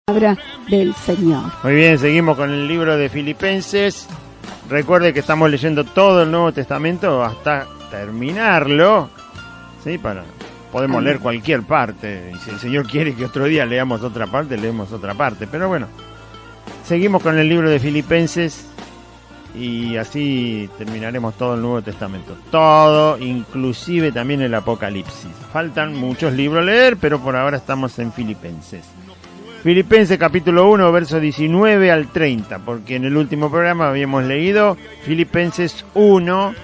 Palabra del Señor. Muy bien, seguimos con el libro de Filipenses. Recuerde que estamos leyendo todo el Nuevo Testamento hasta terminarlo, ¿sí? Podemos leer cualquier parte, y si el Señor quiere que otro día leamos otra parte, leemos otra parte, pero bueno, seguimos con el libro de Filipenses y así terminaremos todo el Nuevo Testamento, todo, inclusive también el Apocalipsis. Faltan muchos libros a leer, pero por ahora estamos en Filipenses. Filipenses capítulo 1, verso 19 al 30, porque en el último programa habíamos leído Filipenses 1,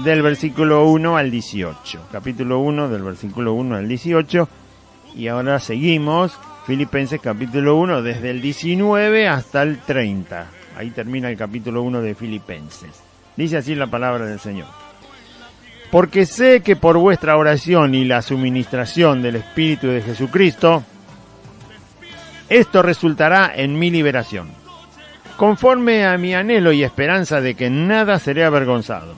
del versículo 1 al 18. Capítulo 1, del versículo 1 al 18. Y ahora seguimos Filipenses capítulo 1, desde el 19 hasta el 30. Ahí termina el capítulo 1 de Filipenses. Dice así la palabra del Señor. Porque sé que por vuestra oración y la suministración del Espíritu de Jesucristo, esto resultará en mi liberación, conforme a mi anhelo y esperanza de que en nada seré avergonzado.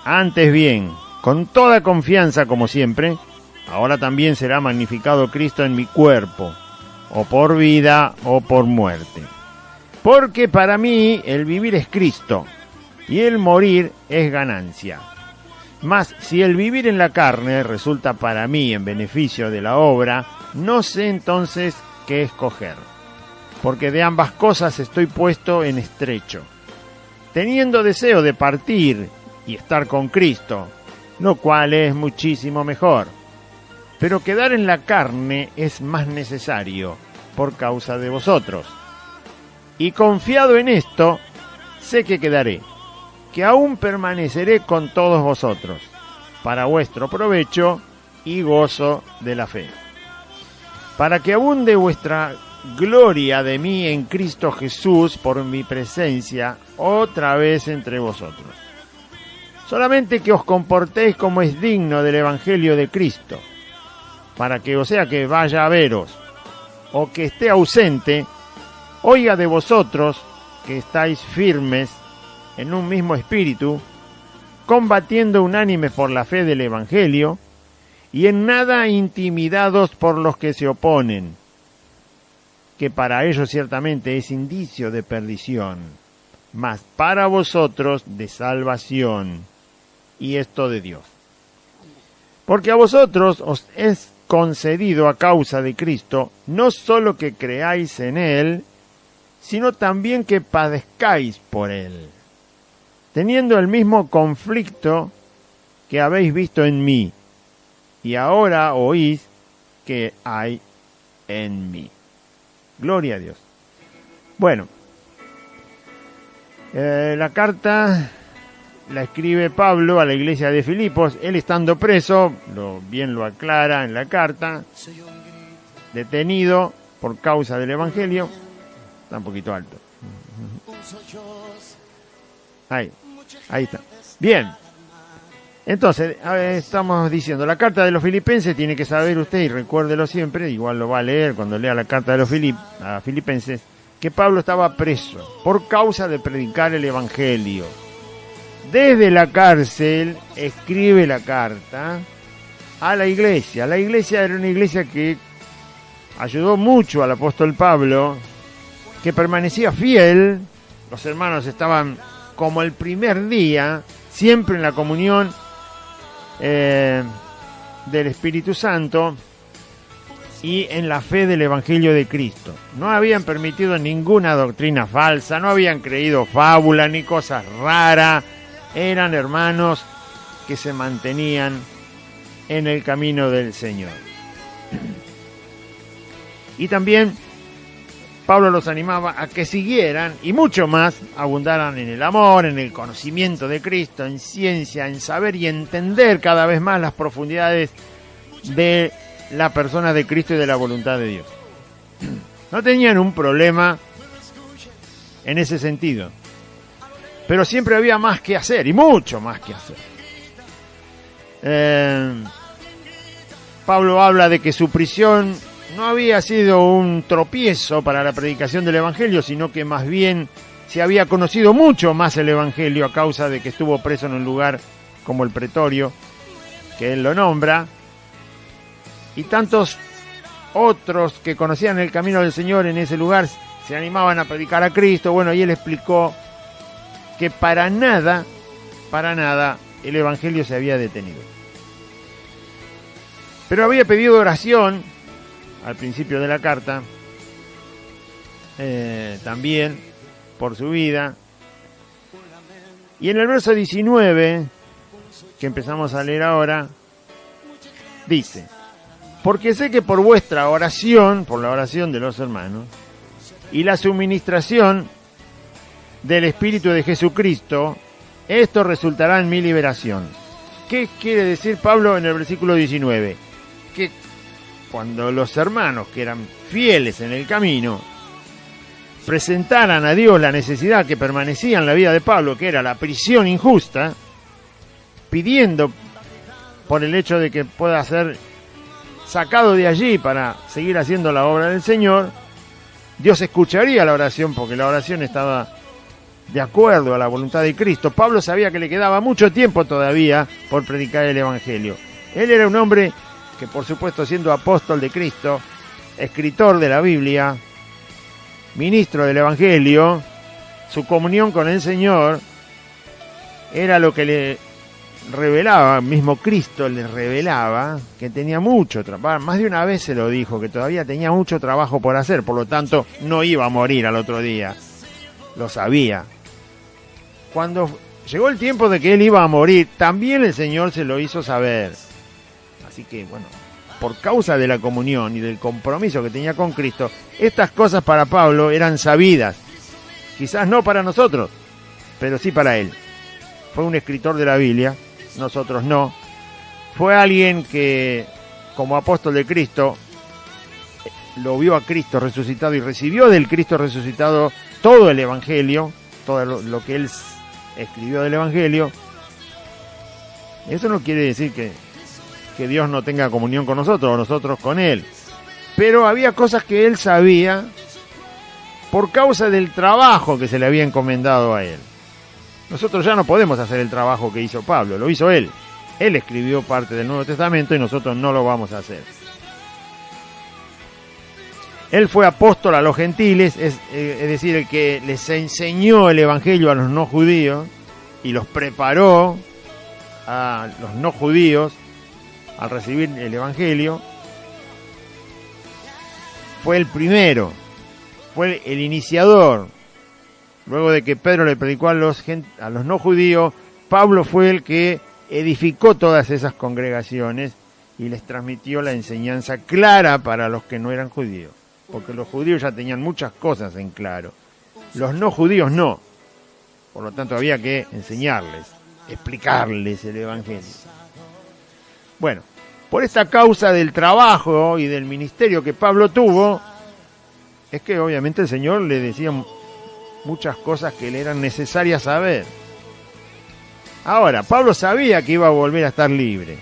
Antes bien, con toda confianza como siempre, ahora también será magnificado Cristo en mi cuerpo, o por vida o por muerte. Porque para mí el vivir es Cristo, y el morir es ganancia. Mas si el vivir en la carne resulta para mí en beneficio de la obra, no sé entonces qué escoger, porque de ambas cosas estoy puesto en estrecho, teniendo deseo de partir y estar con Cristo, lo cual es muchísimo mejor. Pero quedar en la carne es más necesario por causa de vosotros. Y confiado en esto, sé que quedaré, que aún permaneceré con todos vosotros, para vuestro provecho y gozo de la fe, para que abunde vuestra gloria de mí en Cristo Jesús por mi presencia otra vez entre vosotros. Solamente que os comportéis como es digno del Evangelio de Cristo, para que, o sea, que vaya a veros, o que esté ausente, oiga de vosotros que estáis firmes en un mismo espíritu, combatiendo unánimes por la fe del Evangelio, y en nada intimidados por los que se oponen, que para ellos ciertamente es indicio de perdición, mas para vosotros de salvación, y esto de Dios. Porque a vosotros os es concedido a causa de Cristo, no solo que creáis en Él, sino también que padezcáis por Él, teniendo el mismo conflicto que habéis visto en mí, y ahora oís que hay en mí. Gloria a Dios. Bueno, la carta la escribe Pablo a la iglesia de Filipos, él estando preso, bien lo aclara en la carta, detenido por causa del Evangelio. Está un poquito alto. Ahí está. Bien. Entonces, estamos diciendo, la carta de los Filipenses, tiene que saber usted, y recuérdelo siempre, igual lo va a leer cuando lea la carta de los Filipenses, que Pablo estaba preso por causa de predicar el Evangelio. Desde la cárcel escribe la carta a la iglesia. La iglesia era una iglesia que ayudó mucho al apóstol Pablo, que permanecía fiel. Los hermanos estaban como el primer día, siempre en la comunión del Espíritu Santo y en la fe del Evangelio de Cristo. No habían permitido ninguna doctrina falsa, no habían creído fábula ni cosas raras. Eran hermanos que se mantenían en el camino del Señor. Y también Pablo los animaba a que siguieran y mucho más abundaran en el amor, en el conocimiento de Cristo, en ciencia, en saber y entender cada vez más las profundidades de la persona de Cristo y de la voluntad de Dios. No tenían un problema en ese sentido, pero siempre había más que hacer y mucho más que hacer. Pablo habla de que su prisión no había sido un tropiezo para la predicación del Evangelio, sino que más bien se había conocido mucho más el Evangelio a causa de que estuvo preso en un lugar como el Pretorio, que él lo nombra, y tantos otros que conocían el camino del Señor en ese lugar se animaban a predicar a Cristo. Bueno, y él explicó que para nada, el Evangelio se había detenido. Pero había pedido oración al principio de la carta, también por su vida. Y en el verso 19, que empezamos a leer ahora, dice: porque sé que por vuestra oración, por la oración de los hermanos, y la suministración del Espíritu de Jesucristo, esto resultará en mi liberación. ¿Qué quiere decir Pablo en el versículo 19? Que cuando los hermanos, que eran fieles en el camino, presentaran a Dios la necesidad que permanecía en la vida de Pablo, que era la prisión injusta, pidiendo por el hecho de que pueda ser sacado de allí para seguir haciendo la obra del Señor, Dios escucharía la oración, porque la oración estaba de acuerdo a la voluntad de Cristo. Pablo sabía que le quedaba mucho tiempo todavía por predicar el Evangelio. Él era un hombre que, por supuesto, siendo apóstol de Cristo, escritor de la Biblia, ministro del Evangelio, su comunión con el Señor era lo que le revelaba, mismo Cristo le revelaba que tenía mucho trabajo. Más de una vez se lo dijo, que todavía tenía mucho trabajo por hacer, por lo tanto no iba a morir al otro día, lo sabía. Cuando llegó el tiempo de que él iba a morir, también el Señor se lo hizo saber. Así que bueno, por causa de la comunión y del compromiso que tenía con Cristo, estas cosas para Pablo eran sabidas, quizás no para nosotros, pero sí para él. Fue un escritor de la Biblia, nosotros no. Fue alguien que, como apóstol de Cristo, lo vio a Cristo resucitado y recibió del Cristo resucitado todo el Evangelio, todo lo que él escribió del Evangelio. Eso no quiere decir que Dios no tenga comunión con nosotros o nosotros con él, pero había cosas que él sabía por causa del trabajo que se le había encomendado a él. Nosotros ya no podemos hacer el trabajo que hizo Pablo, lo hizo él. Él escribió parte del Nuevo Testamento y nosotros no lo vamos a hacer. Él fue apóstol a los gentiles, es decir, el que les enseñó el Evangelio a los no judíos y los preparó a los no judíos al recibir el Evangelio. Fue el primero, fue el iniciador. Luego de que Pedro le predicó a los no judíos, Pablo fue el que edificó todas esas congregaciones y les transmitió la enseñanza clara para los que no eran judíos, porque los judíos ya tenían muchas cosas en claro, los no judíos no, por lo tanto había que enseñarles, explicarles el Evangelio. Bueno, por esta causa del trabajo y del ministerio que Pablo tuvo, es que obviamente el Señor le decía muchas cosas que le eran necesarias saber. Ahora, Pablo sabía que iba a volver a estar libre.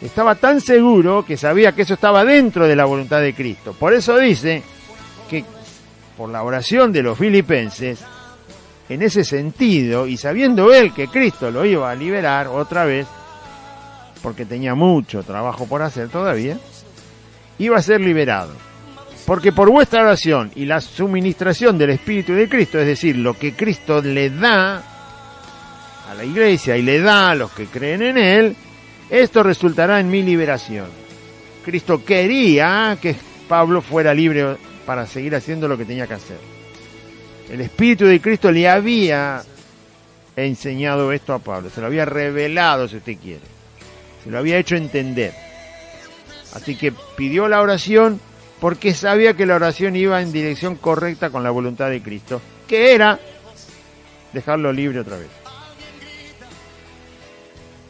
Estaba tan seguro que sabía que eso estaba dentro de la voluntad de Cristo. Por eso dice que por la oración de los filipenses, en ese sentido, y sabiendo él que Cristo lo iba a liberar otra vez, porque tenía mucho trabajo por hacer todavía, iba a ser liberado. Porque por vuestra oración y la suministración del Espíritu de Cristo, es decir, lo que Cristo le da a la iglesia y le da a los que creen en él, esto resultará en mi liberación. Cristo quería que Pablo fuera libre para seguir haciendo lo que tenía que hacer. El Espíritu de Cristo le había enseñado esto a Pablo, se lo había revelado, si usted quiere, se lo había hecho entender. Así que pidió la oración porque sabía que la oración iba en dirección correcta con la voluntad de Cristo, que era dejarlo libre otra vez.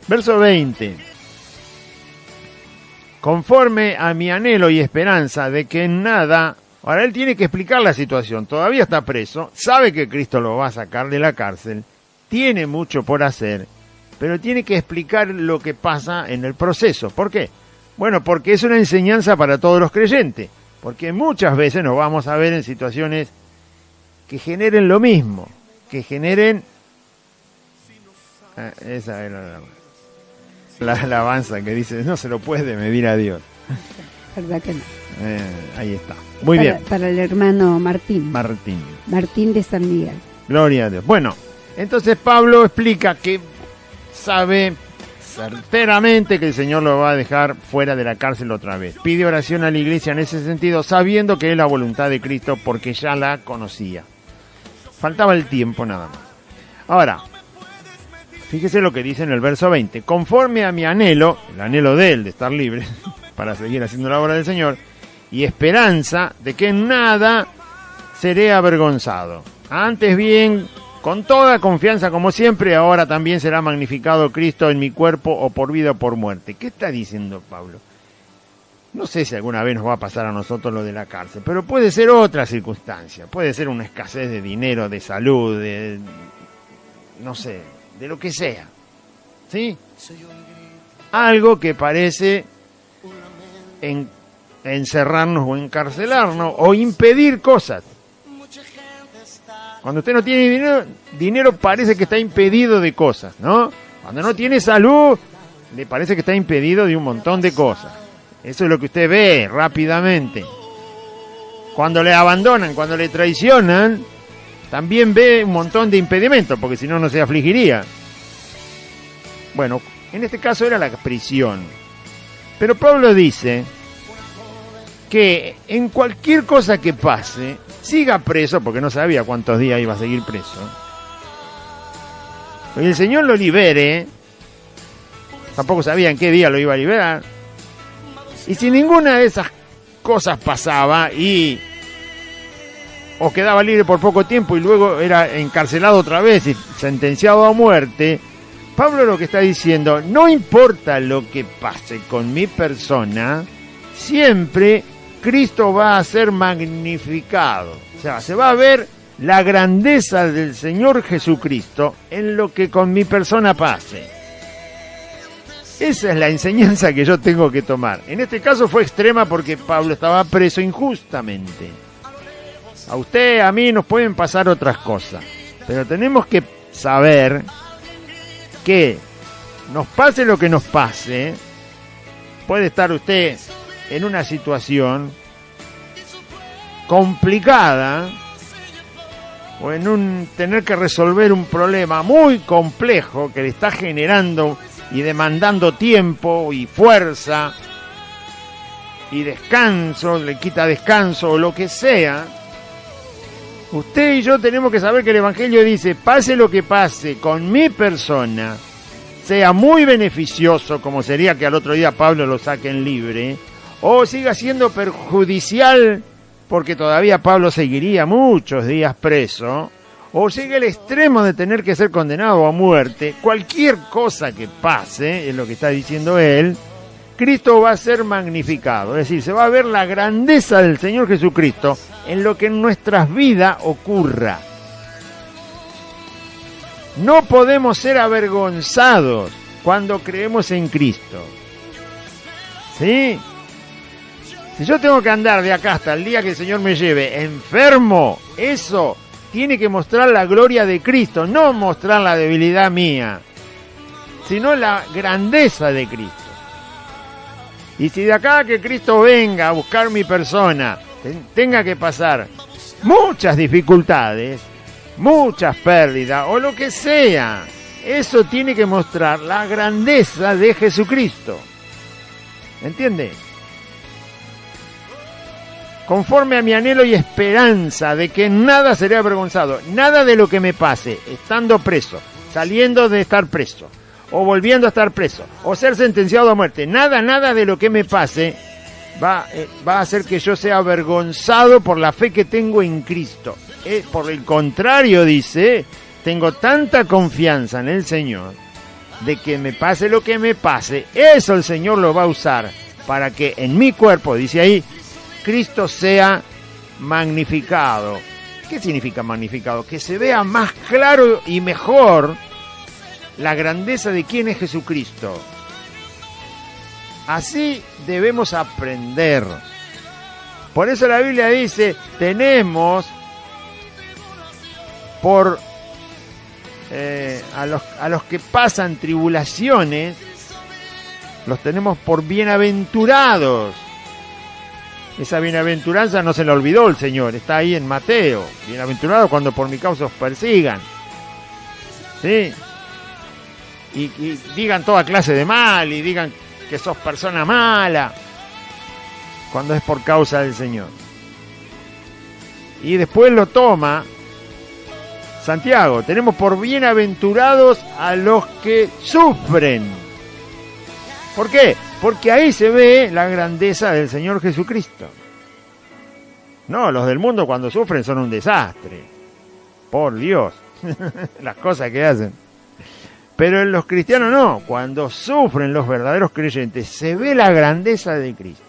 Verso 20. Conforme a mi anhelo y esperanza de que en nada... Ahora él tiene que explicar la situación, todavía está preso, sabe que Cristo lo va a sacar de la cárcel, tiene mucho por hacer, pero tiene que explicar lo que pasa en el proceso. ¿Por qué? Bueno, porque es una enseñanza para todos los creyentes. Porque muchas veces nos vamos a ver en situaciones que generen lo mismo, que generen... esa era la alabanza que dice, no se lo puede medir a Dios. verdad que no. Ahí está. Muy bien. Para el hermano Martín. Martín de San Miguel. Gloria a Dios. Bueno, entonces Pablo explica que sabe certeramente que el Señor lo va a dejar fuera de la cárcel otra vez. Pide oración a la iglesia en ese sentido, sabiendo que es la voluntad de Cristo porque ya la conocía. Faltaba el tiempo nada más. Ahora, fíjese lo que dice en el verso 20. Conforme a mi anhelo, el anhelo de él de estar libre para seguir haciendo la obra del Señor, y esperanza de que en nada seré avergonzado. Antes bien, con toda confianza, como siempre, ahora también será magnificado Cristo en mi cuerpo, o por vida o por muerte. ¿Qué está diciendo Pablo? No sé si alguna vez nos va a pasar a nosotros lo de la cárcel, pero puede ser otra circunstancia. Puede ser una escasez de dinero, de salud, no sé, de lo que sea. ¿Sí? Algo que parece encerrarnos o encarcelarnos o impedir cosas. Cuando usted no tiene dinero parece que está impedido de cosas, ¿no? Cuando no tiene salud, le parece que está impedido de un montón de cosas. Eso es lo que usted ve rápidamente. Cuando le abandonan, cuando le traicionan, también ve un montón de impedimentos, porque si no, no se afligiría. Bueno, en este caso era la prisión. Pero Pablo dice que en cualquier cosa que pase, siga preso, porque no sabía cuántos días iba a seguir preso, y el Señor lo libere, tampoco sabía en qué día lo iba a liberar, y si ninguna de esas cosas pasaba o quedaba libre por poco tiempo y luego era encarcelado otra vez y sentenciado a muerte, Pablo lo que está diciendo, no importa lo que pase con mi persona, siempre Cristo va a ser magnificado. O sea, se va a ver la grandeza del Señor Jesucristo en lo que con mi persona pase. Esa es la enseñanza que yo tengo que tomar. En este caso fue extrema porque Pablo estaba preso injustamente. A usted, a mí nos pueden pasar otras cosas, pero tenemos que saber que nos pase lo que nos pase, puede estar usted en una situación complicada o en tener que resolver un problema muy complejo que le está generando y demandando tiempo y fuerza y descanso, le quita descanso o lo que sea. Usted y yo tenemos que saber que el Evangelio dice, pase lo que pase con mi persona, sea muy beneficioso, como sería que al otro día Pablo lo saquen libre, o siga siendo perjudicial, porque todavía Pablo seguiría muchos días preso, o llegue al extremo de tener que ser condenado a muerte. Cualquier cosa que pase, es lo que está diciendo él, Cristo va a ser magnificado, es decir, se va a ver la grandeza del Señor Jesucristo en lo que en nuestras vidas ocurra. No podemos ser avergonzados cuando creemos en Cristo. ¿Sí? Si yo tengo que andar de acá hasta el día que el Señor me lleve enfermo, eso tiene que mostrar la gloria de Cristo, no mostrar la debilidad mía, sino la grandeza de Cristo. Y si de acá que Cristo venga a buscar mi persona, tenga que pasar muchas dificultades, muchas pérdidas o lo que sea, eso tiene que mostrar la grandeza de Jesucristo. ¿Entiende? Conforme a mi anhelo y esperanza de que nada seré avergonzado, nada de lo que me pase, estando preso, saliendo de estar preso, o volviendo a estar preso, o ser sentenciado a muerte, nada de lo que me pase va a hacer que yo sea avergonzado por la fe que tengo en Cristo. Por el contrario, dice, tengo tanta confianza en el Señor, de que me pase lo que me pase, eso el Señor lo va a usar para que en mi cuerpo, dice ahí, Cristo sea magnificado. ¿Qué significa magnificado? Que se vea más claro y mejor la grandeza de quién es Jesucristo. Así debemos aprender. Por eso la Biblia dice, tenemos por a los que pasan tribulaciones, los tenemos por bienaventurados. Esa bienaventuranza no se la olvidó el Señor, está ahí en Mateo. Bienaventurados cuando por mi causa os persigan. ¿Sí? Y digan toda clase de mal, y digan que sos persona mala, cuando es por causa del Señor. Y después lo toma Santiago. Tenemos por bienaventurados a los que sufren. ¿Por qué? Porque ahí se ve la grandeza del Señor Jesucristo. No, los del mundo cuando sufren son un desastre. Por Dios, las cosas que hacen. Pero en los cristianos no. Cuando sufren los verdaderos creyentes, se ve la grandeza de Cristo.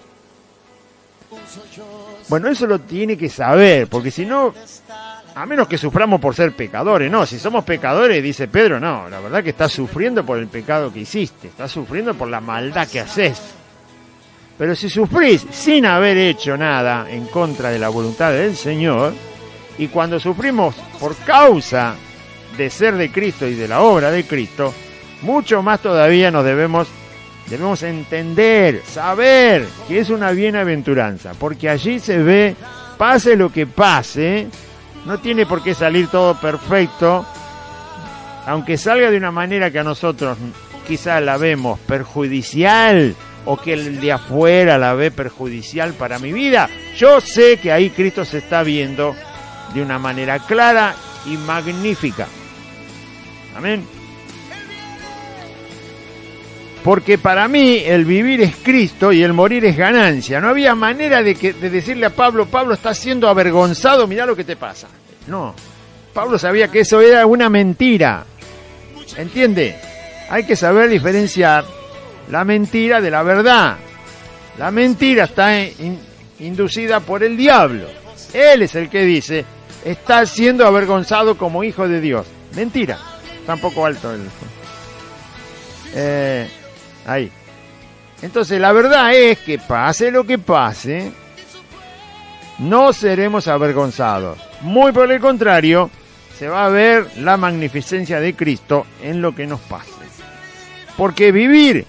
Bueno, eso lo tiene que saber, porque si no, a menos que suframos por ser pecadores, no, si somos pecadores, dice Pedro, no, la verdad que estás sufriendo por el pecado que hiciste, estás sufriendo por la maldad que haces. Pero si sufrís sin haber hecho nada en contra de la voluntad del Señor, y cuando sufrimos por causa de ser de Cristo y de la obra de Cristo, mucho más todavía nos debemos entender, saber que es una bienaventuranza, porque allí se ve, pase lo que pase, no tiene por qué salir todo perfecto, aunque salga de una manera que a nosotros quizá la vemos perjudicial, o que el de afuera la ve perjudicial para mi vida, yo sé que ahí Cristo se está viendo de una manera clara y magnífica. Amén. Porque para mí el vivir es Cristo y el morir es ganancia. No había manera de decirle a Pablo, Pablo, estás siendo avergonzado, mirá lo que te pasa. No, Pablo sabía que eso era una mentira. ¿Entiende? Hay que saber diferenciar la mentira de la verdad. La mentira está inducida por el diablo. Él es el que dice, estás siendo avergonzado como hijo de Dios. Mentira. Está un poco alto el... Ahí. Entonces la verdad es que pase lo que pase, no seremos avergonzados. Muy por el contrario, se va a ver la magnificencia de Cristo en lo que nos pase. Porque vivir,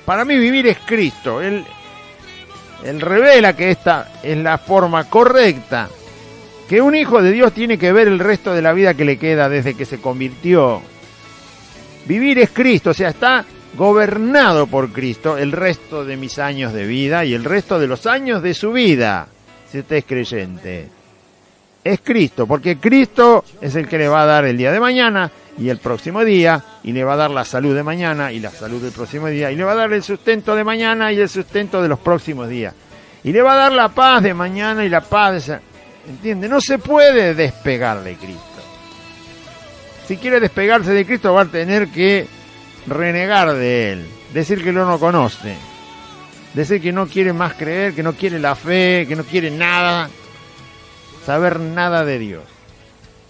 para mí vivir es Cristo. Él revela que esta es la forma correcta que un hijo de Dios tiene que ver el resto de la vida que le queda desde que se convirtió. Vivir es Cristo, o sea, está gobernado por Cristo el resto de mis años de vida y el resto de los años de su vida, si usted es creyente. Es Cristo, porque Cristo es el que le va a dar el día de mañana y el próximo día, y le va a dar la salud de mañana y la salud del próximo día, y le va a dar el sustento de mañana y el sustento de los próximos días, y le va a dar la paz de mañana y la paz de... ¿Entiende? No se puede despegar de Cristo. Si quiere despegarse de Cristo va a tener que renegar de Él, decir que no lo conoce, decir que no quiere más creer, que no quiere la fe, que no quiere nada, saber nada de Dios,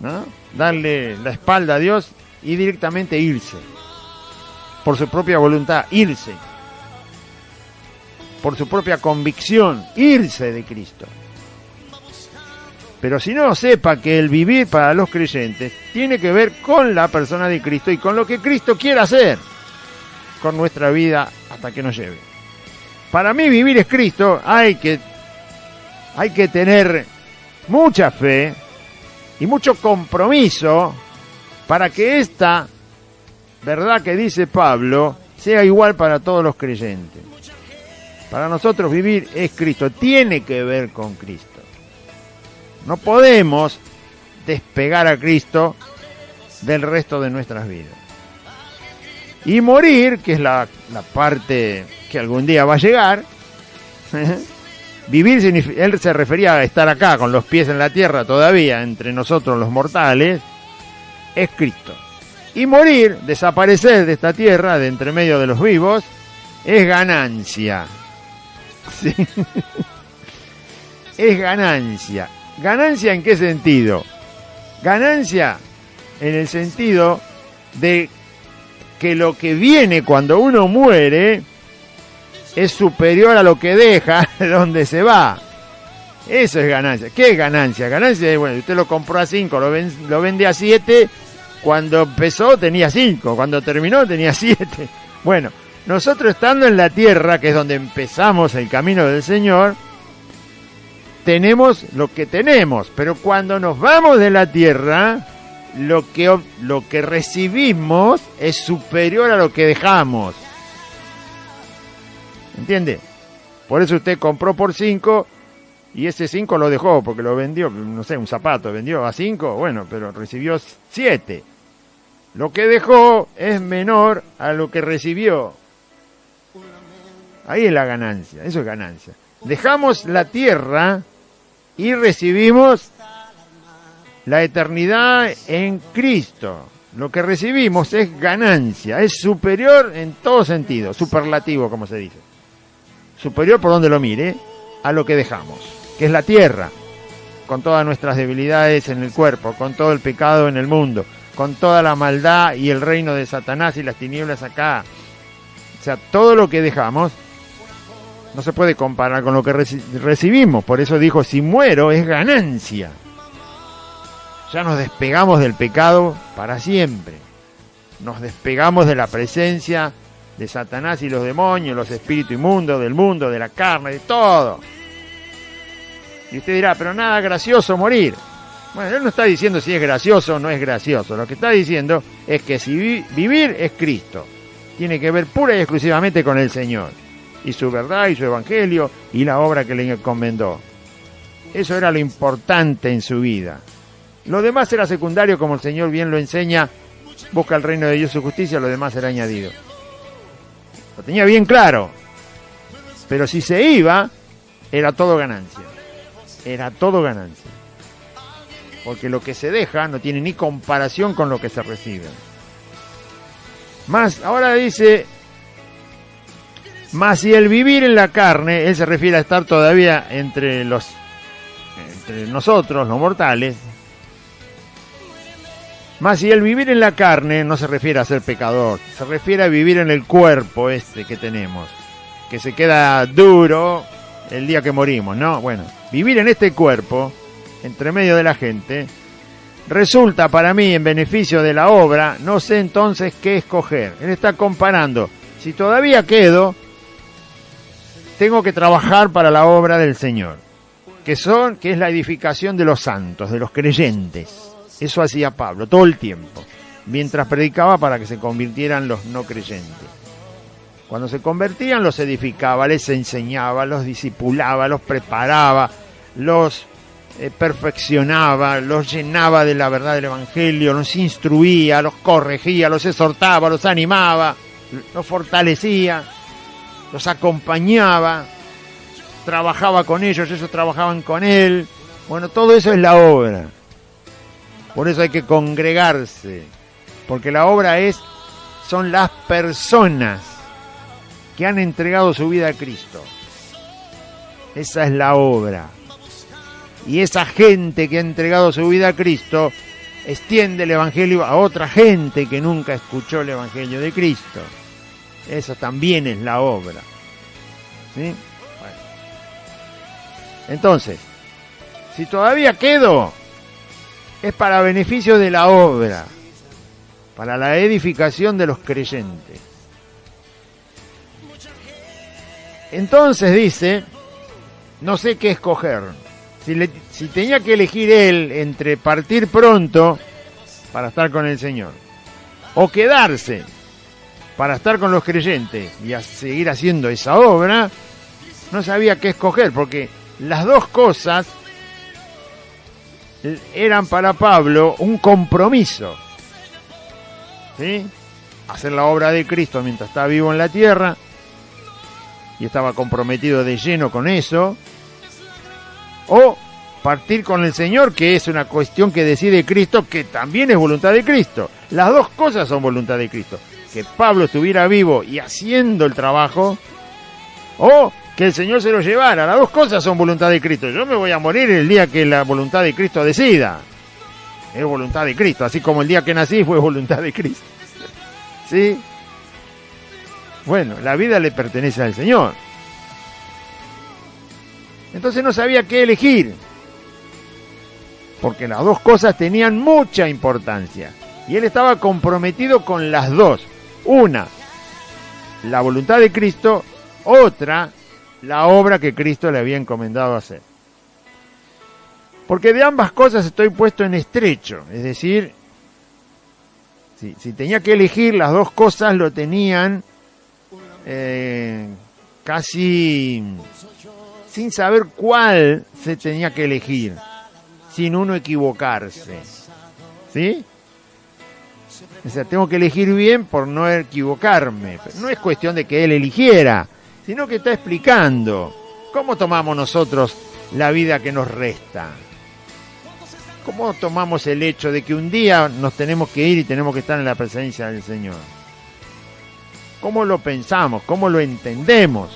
¿no? Darle la espalda a Dios y directamente irse, por su propia voluntad, irse, por su propia convicción, irse de Cristo. Pero si no, sepa que el vivir para los creyentes tiene que ver con la persona de Cristo y con lo que Cristo quiere hacer con nuestra vida hasta que nos lleve. Para mí vivir es Cristo, hay que tener mucha fe y mucho compromiso para que esta verdad que dice Pablo sea igual para todos los creyentes. Para nosotros vivir es Cristo, tiene que ver con Cristo. No podemos despegar a Cristo del resto de nuestras vidas. Y morir, que es la parte que algún día va a llegar, vivir, él se refería a estar acá con los pies en la tierra todavía, entre nosotros los mortales, es Cristo. Y morir, desaparecer de esta tierra, de entre medio de los vivos, es ganancia. ¿Sí? Es ganancia. ¿Ganancia en qué sentido? Ganancia en el sentido de que lo que viene cuando uno muere es superior a lo que deja donde se va. Eso es ganancia. ¿Qué es ganancia? Ganancia es, bueno, usted lo compró a 5, lo vende a 7, cuando empezó tenía 5, cuando terminó tenía 7. Bueno, nosotros estando en la tierra, que es donde empezamos el camino del Señor, tenemos lo que tenemos, pero cuando nos vamos de la tierra, lo que recibimos es superior a lo que dejamos. ¿Entiende? Por eso usted compró por 5 y ese 5 lo dejó porque lo vendió, no sé, un zapato vendió a 5, bueno, pero recibió 7. Lo que dejó es menor a lo que recibió. Ahí es la ganancia, eso es ganancia. Dejamos la tierra y recibimos la eternidad en Cristo. Lo que recibimos es ganancia, es superior en todo sentido, superlativo como se dice. Superior por donde lo mire a lo que dejamos, que es la tierra, con todas nuestras debilidades en el cuerpo, con todo el pecado en el mundo, con toda la maldad y el reino de Satanás y las tinieblas acá. O sea, todo lo que dejamos no se puede comparar con lo que recibimos. Por eso dijo, si muero es ganancia. Ya nos despegamos del pecado para siempre. Nos despegamos de la presencia de Satanás y los demonios, los espíritus inmundos del mundo, de la carne, de todo. Y usted dirá, pero nada gracioso morir. Bueno, él no está diciendo si es gracioso o no es gracioso. Lo que está diciendo es que si vivir es Cristo. Tiene que ver pura y exclusivamente con el Señor. Y su verdad y su evangelio y la obra que le encomendó. Eso era lo importante en su vida. Lo demás era secundario, como el Señor bien lo enseña. Busca el reino de Dios y su justicia, lo demás será añadido. Lo tenía bien claro. Pero si se iba, era todo ganancia. Era todo ganancia. Porque lo que se deja no tiene ni comparación con lo que se recibe. Más, ahora dice, más si el vivir en la carne, él se refiere a estar todavía entre nosotros, los mortales. Más si el vivir en la carne no se refiere a ser pecador, se refiere a vivir en el cuerpo que tenemos, que se queda duro el día que morimos, ¿no? Bueno, vivir en este cuerpo, entre medio de la gente, resulta para mí en beneficio de la obra, no sé entonces qué escoger. Él está comparando, si todavía quedo, tengo que trabajar para la obra del Señor, que es la edificación de los santos, de los creyentes. Eso hacía Pablo todo el tiempo, mientras predicaba para que se convirtieran los no creyentes. Cuando se convertían los edificaba, les enseñaba, los discipulaba, los preparaba, los perfeccionaba, los llenaba de la verdad del Evangelio, los instruía, los corregía, los exhortaba, los animaba, los fortalecía, los acompañaba, trabajaba con ellos trabajaban con él. Bueno, todo eso es la obra. Por eso hay que congregarse, porque la obra son las personas que han entregado su vida a Cristo. Esa es la obra. Y esa gente que ha entregado su vida a Cristo extiende el Evangelio a otra gente que nunca escuchó el Evangelio de Cristo. Eso también es la obra. ¿Sí? Bueno. Entonces, si todavía quedo, es para beneficio de la obra, para la edificación de los creyentes. Entonces dice, no sé qué escoger. Si tenía que elegir él entre partir pronto para estar con el Señor, o quedarse para estar con los creyentes y seguir haciendo esa obra, no sabía qué escoger, porque las dos cosas eran para Pablo un compromiso, ¿sí? Hacer la obra de Cristo mientras estaba vivo en la tierra, y estaba comprometido de lleno con eso, o partir con el Señor, que es una cuestión que decide Cristo, que también es voluntad de Cristo. Las dos cosas son voluntad de Cristo, que Pablo estuviera vivo y haciendo el trabajo, o que el Señor se lo llevara. Las dos cosas son voluntad de Cristo. Yo me voy a morir el día que la voluntad de Cristo decida. Es voluntad de Cristo, así como el día que nací fue voluntad de Cristo. ¿Sí? Bueno, la vida le pertenece al Señor. Entonces no sabía qué elegir, porque las dos cosas tenían mucha importancia. Y él estaba comprometido con las dos. Una, la voluntad de Cristo. Otra, la obra que Cristo le había encomendado hacer. Porque de ambas cosas estoy puesto en estrecho. Es decir, si tenía que elegir, las dos cosas lo tenían casi sin saber cuál se tenía que elegir, sin uno equivocarse. ¿Sí? O sea, tengo que elegir bien por no equivocarme. Pero no es cuestión de que él eligiera, sino que está explicando cómo tomamos nosotros la vida que nos resta. ¿Cómo tomamos el hecho de que un día nos tenemos que ir y tenemos que estar en la presencia del Señor? ¿Cómo lo pensamos? ¿Cómo lo entendemos?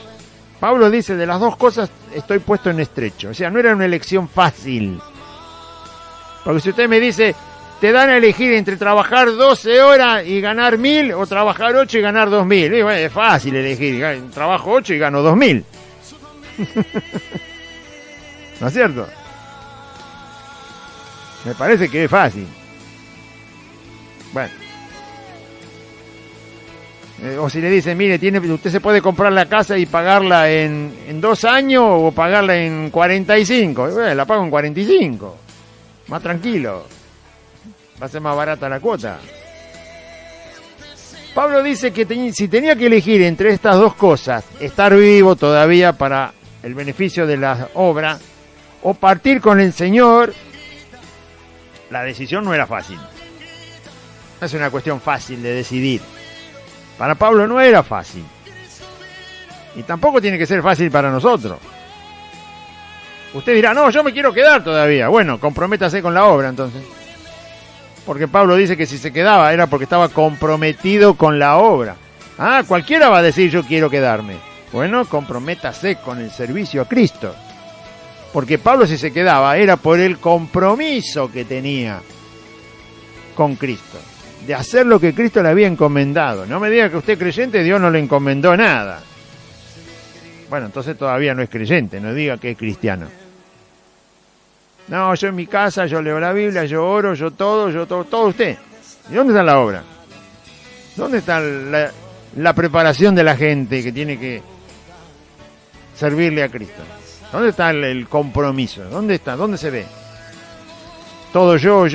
Pablo dice, de las dos cosas estoy puesto en estrecho. O sea, no era una elección fácil. Porque si usted me dice, te dan a elegir entre trabajar 12 horas y ganar 1.000 o trabajar 8 y ganar 2.000. Y bueno, es fácil elegir. Trabajo 8 y gano 2.000. ¿No es cierto? Me parece que es fácil. Bueno. O si le dicen, mire, usted se puede comprar la casa y pagarla en 2 años o pagarla en 45. Bueno, la pago en 45. Más tranquilo. Va a ser más barata la cuota. Pablo dice que si tenía que elegir entre estas dos cosas, estar vivo todavía para el beneficio de la obra, o partir con el Señor, la decisión no era fácil. No es una cuestión fácil de decidir. Para Pablo no era fácil. Y tampoco tiene que ser fácil para nosotros. Usted dirá, no, yo me quiero quedar todavía. Bueno, comprométase con la obra entonces. Porque Pablo dice que si se quedaba era porque estaba comprometido con la obra. Ah, cualquiera va a decir yo quiero quedarme. Bueno, comprométase con el servicio a Cristo. Porque Pablo si se quedaba era por el compromiso que tenía con Cristo. De hacer lo que Cristo le había encomendado. No me diga que usted es creyente, Dios no le encomendó nada. Bueno, entonces todavía no es creyente, no diga que es cristiano. No, yo en mi casa, yo leo la Biblia, yo oro, yo todo usted. ¿Y dónde está la obra? ¿Dónde está la preparación de la gente que tiene que servirle a Cristo? ¿Dónde está el compromiso? ¿Dónde está? ¿Dónde se ve? Todo yo.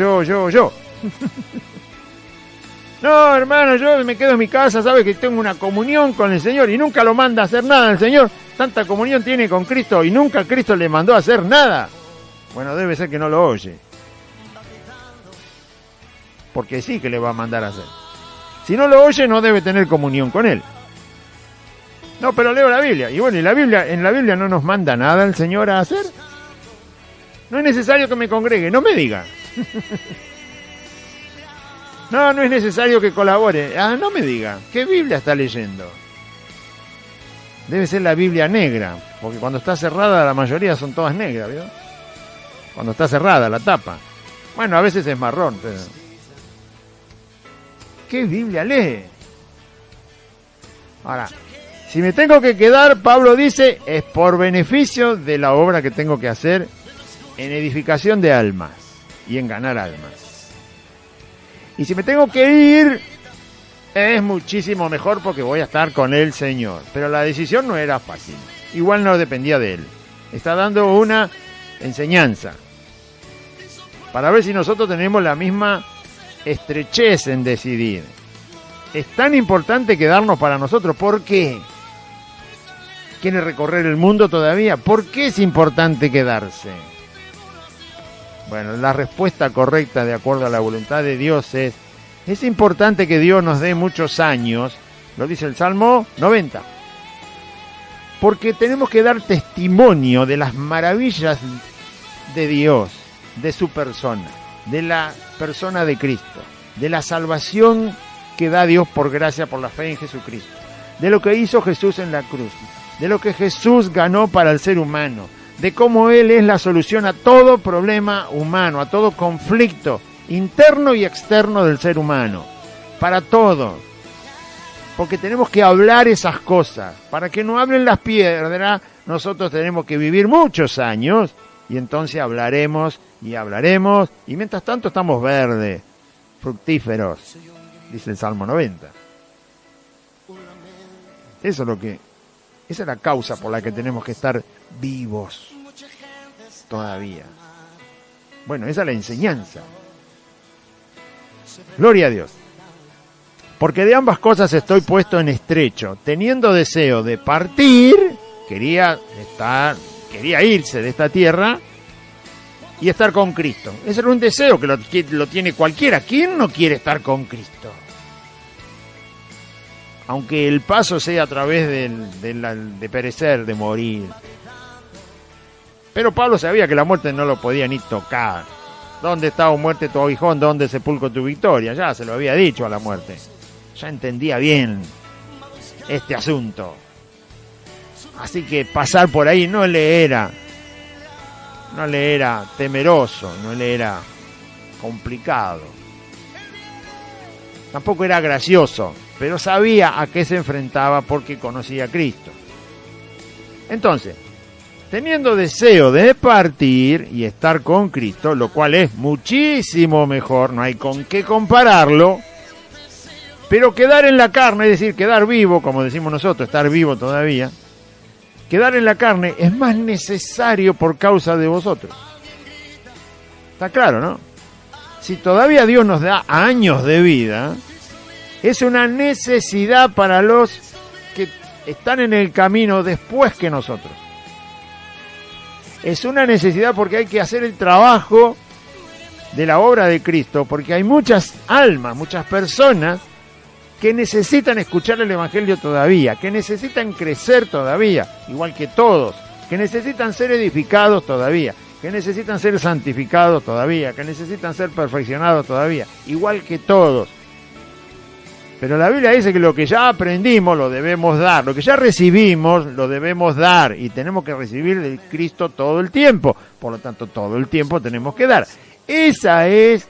No, hermano, yo me quedo en mi casa, sabe que tengo una comunión con el Señor y nunca lo manda a hacer nada el Señor. Tanta comunión tiene con Cristo y nunca Cristo le mandó a hacer nada. Bueno, debe ser que no lo oye. Porque sí que le va a mandar a hacer. Si no lo oye, no debe tener comunión con Él. No, pero leo la Biblia. Y bueno, en la Biblia no nos manda nada el Señor a hacer. No es necesario que me congregue, no me diga. No es necesario que colabore. Ah, no me diga. ¿Qué Biblia está leyendo? Debe ser la Biblia negra, porque cuando está cerrada la mayoría son todas negras, ¿vio? Cuando está cerrada la tapa. Bueno, a veces es marrón, pero... ¿Qué Biblia lee? Ahora, si me tengo que quedar, Pablo dice, es por beneficio de la obra que tengo que hacer en edificación de almas y en ganar almas. Y si me tengo que ir, es muchísimo mejor porque voy a estar con el Señor. Pero la decisión no era fácil. Igual no dependía de Él. Está dando una enseñanza para ver si nosotros tenemos la misma estrechez en decidir. Es tan importante quedarnos para nosotros. ¿Por qué? ¿Quiere recorrer el mundo todavía? ¿Por qué es importante quedarse? Bueno, la respuesta correcta de acuerdo a la voluntad de Dios es importante que Dios nos dé muchos años, lo dice el Salmo 90, porque tenemos que dar testimonio de las maravillas de Dios, de su persona, de la persona de Cristo, de la salvación que da Dios por gracia, por la fe en Jesucristo, de lo que hizo Jesús en la cruz, de lo que Jesús ganó para el ser humano, de cómo Él es la solución a todo problema humano, a todo conflicto interno y externo del ser humano, para todo. Porque tenemos que hablar esas cosas, para que no hablen las piedras, nosotros tenemos que vivir muchos años, y entonces hablaremos, y mientras tanto estamos verdes, fructíferos, dice el Salmo 90. Esa es la causa por la que tenemos que estar vivos todavía. Bueno, esa es la enseñanza. Gloria a Dios. Porque de ambas cosas estoy puesto en estrecho, teniendo deseo de partir, quería irse de esta tierra y estar con Cristo. Ese era un deseo que lo tiene cualquiera. ¿Quién no quiere estar con Cristo? Aunque el paso sea a través de perecer, de morir. Pero Pablo sabía que la muerte no lo podía ni tocar. ¿Dónde está, oh muerte, tu aguijón? ¿Dónde sepulcro tu victoria? Ya se lo había dicho a la muerte. Ya entendía bien este asunto. Así que pasar por ahí no le era temeroso, no le era complicado. Tampoco era gracioso, pero sabía a qué se enfrentaba porque conocía a Cristo. Entonces, teniendo deseo de partir y estar con Cristo, lo cual es muchísimo mejor, no hay con qué compararlo, pero quedar en la carne, es decir, quedar vivo, como decimos nosotros, estar vivo todavía, quedar en la carne es más necesario por causa de vosotros. Está claro, ¿no? Si todavía Dios nos da años de vida, es una necesidad para los que están en el camino después que nosotros. Es una necesidad porque hay que hacer el trabajo de la obra de Cristo, porque hay muchas almas, muchas personas que necesitan escuchar el Evangelio todavía, que necesitan crecer todavía, igual que todos, que necesitan ser edificados todavía, que necesitan ser santificados todavía, que necesitan ser perfeccionados todavía, igual que todos. Pero la Biblia dice que lo que ya aprendimos lo debemos dar, lo que ya recibimos lo debemos dar, y tenemos que recibir de Cristo todo el tiempo, por lo tanto todo el tiempo tenemos que dar. Esa es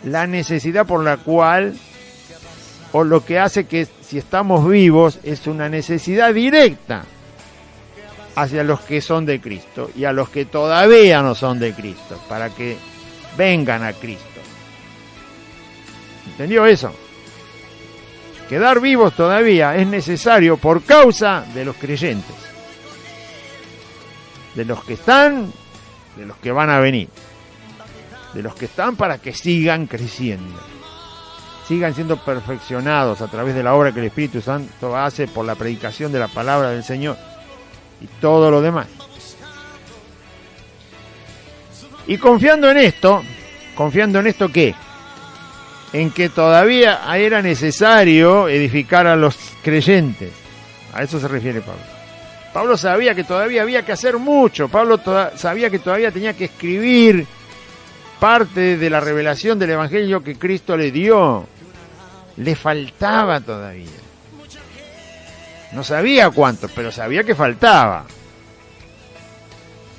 la necesidad por la cual, o lo que hace que si estamos vivos, es una necesidad directa hacia los que son de Cristo y a los que todavía no son de Cristo, para que vengan a Cristo. ¿Entendió eso? Quedar vivos todavía es necesario por causa de los creyentes, de los que están, de los que van a venir, de los que están para que sigan creciendo, sigan siendo perfeccionados a través de la obra que el Espíritu Santo hace por la predicación de la palabra del Señor y todo lo demás. Y confiando en esto, ¿qué? En que todavía era necesario edificar a los creyentes. A eso se refiere Pablo. Pablo sabía que todavía había que hacer mucho. Pablo sabía que todavía tenía que escribir parte de la revelación del Evangelio que Cristo le dio. Le faltaba todavía. No sabía cuánto, pero sabía que faltaba.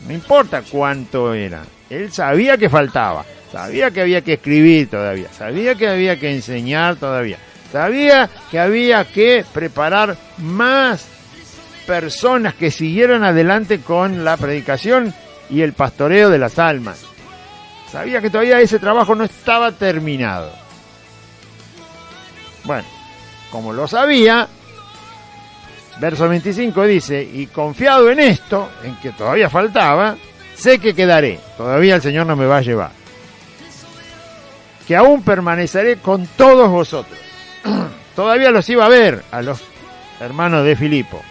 No importa cuánto era. Él sabía que faltaba. Sabía que había que escribir todavía, sabía que había que enseñar todavía, sabía que había que preparar más personas que siguieran adelante con la predicación y el pastoreo de las almas. Sabía que todavía ese trabajo no estaba terminado. Bueno, como lo sabía, verso 25 dice, y confiado en esto, en que todavía faltaba, sé que quedaré, todavía el Señor no me va a llevar, que aún permaneceré con todos vosotros. Todavía los iba a ver a los hermanos de Filipo,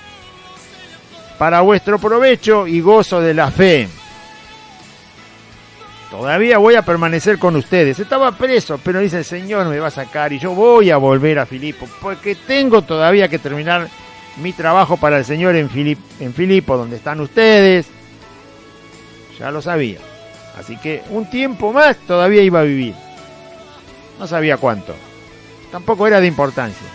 para vuestro provecho y gozo de la fe. Todavía voy a permanecer con ustedes. Estaba preso, pero dice el Señor me va a sacar y yo voy a volver a Filipo, porque tengo todavía que terminar mi trabajo para el Señor en Filipo, donde están ustedes. Ya lo sabía. Así que un tiempo más todavía iba a vivir. No sabía cuánto. Tampoco era de importancia.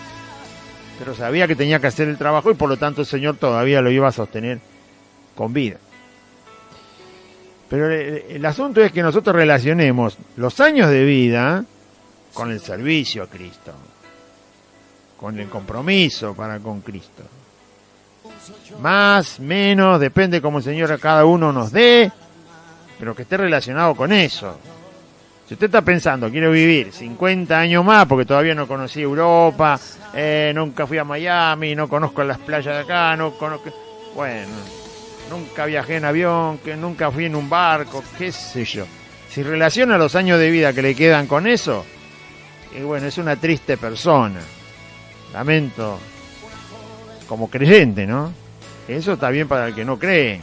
Pero sabía que tenía que hacer el trabajo y por lo tanto el Señor todavía lo iba a sostener con vida. Pero el asunto es que nosotros relacionemos los años de vida con el servicio a Cristo, con el compromiso para con Cristo. Más, menos, depende como el Señor a cada uno nos dé, pero que esté relacionado con eso. Si usted está pensando, quiero vivir 50 años más porque todavía no conocí Europa, nunca fui a Miami, no conozco las playas de acá, no conozco... Bueno, nunca viajé en avión, que nunca fui en un barco, qué sé yo. Si relaciona los años de vida que le quedan con eso, y bueno, es una triste persona. Lamento, como creyente, ¿no? Eso está bien para el que no cree.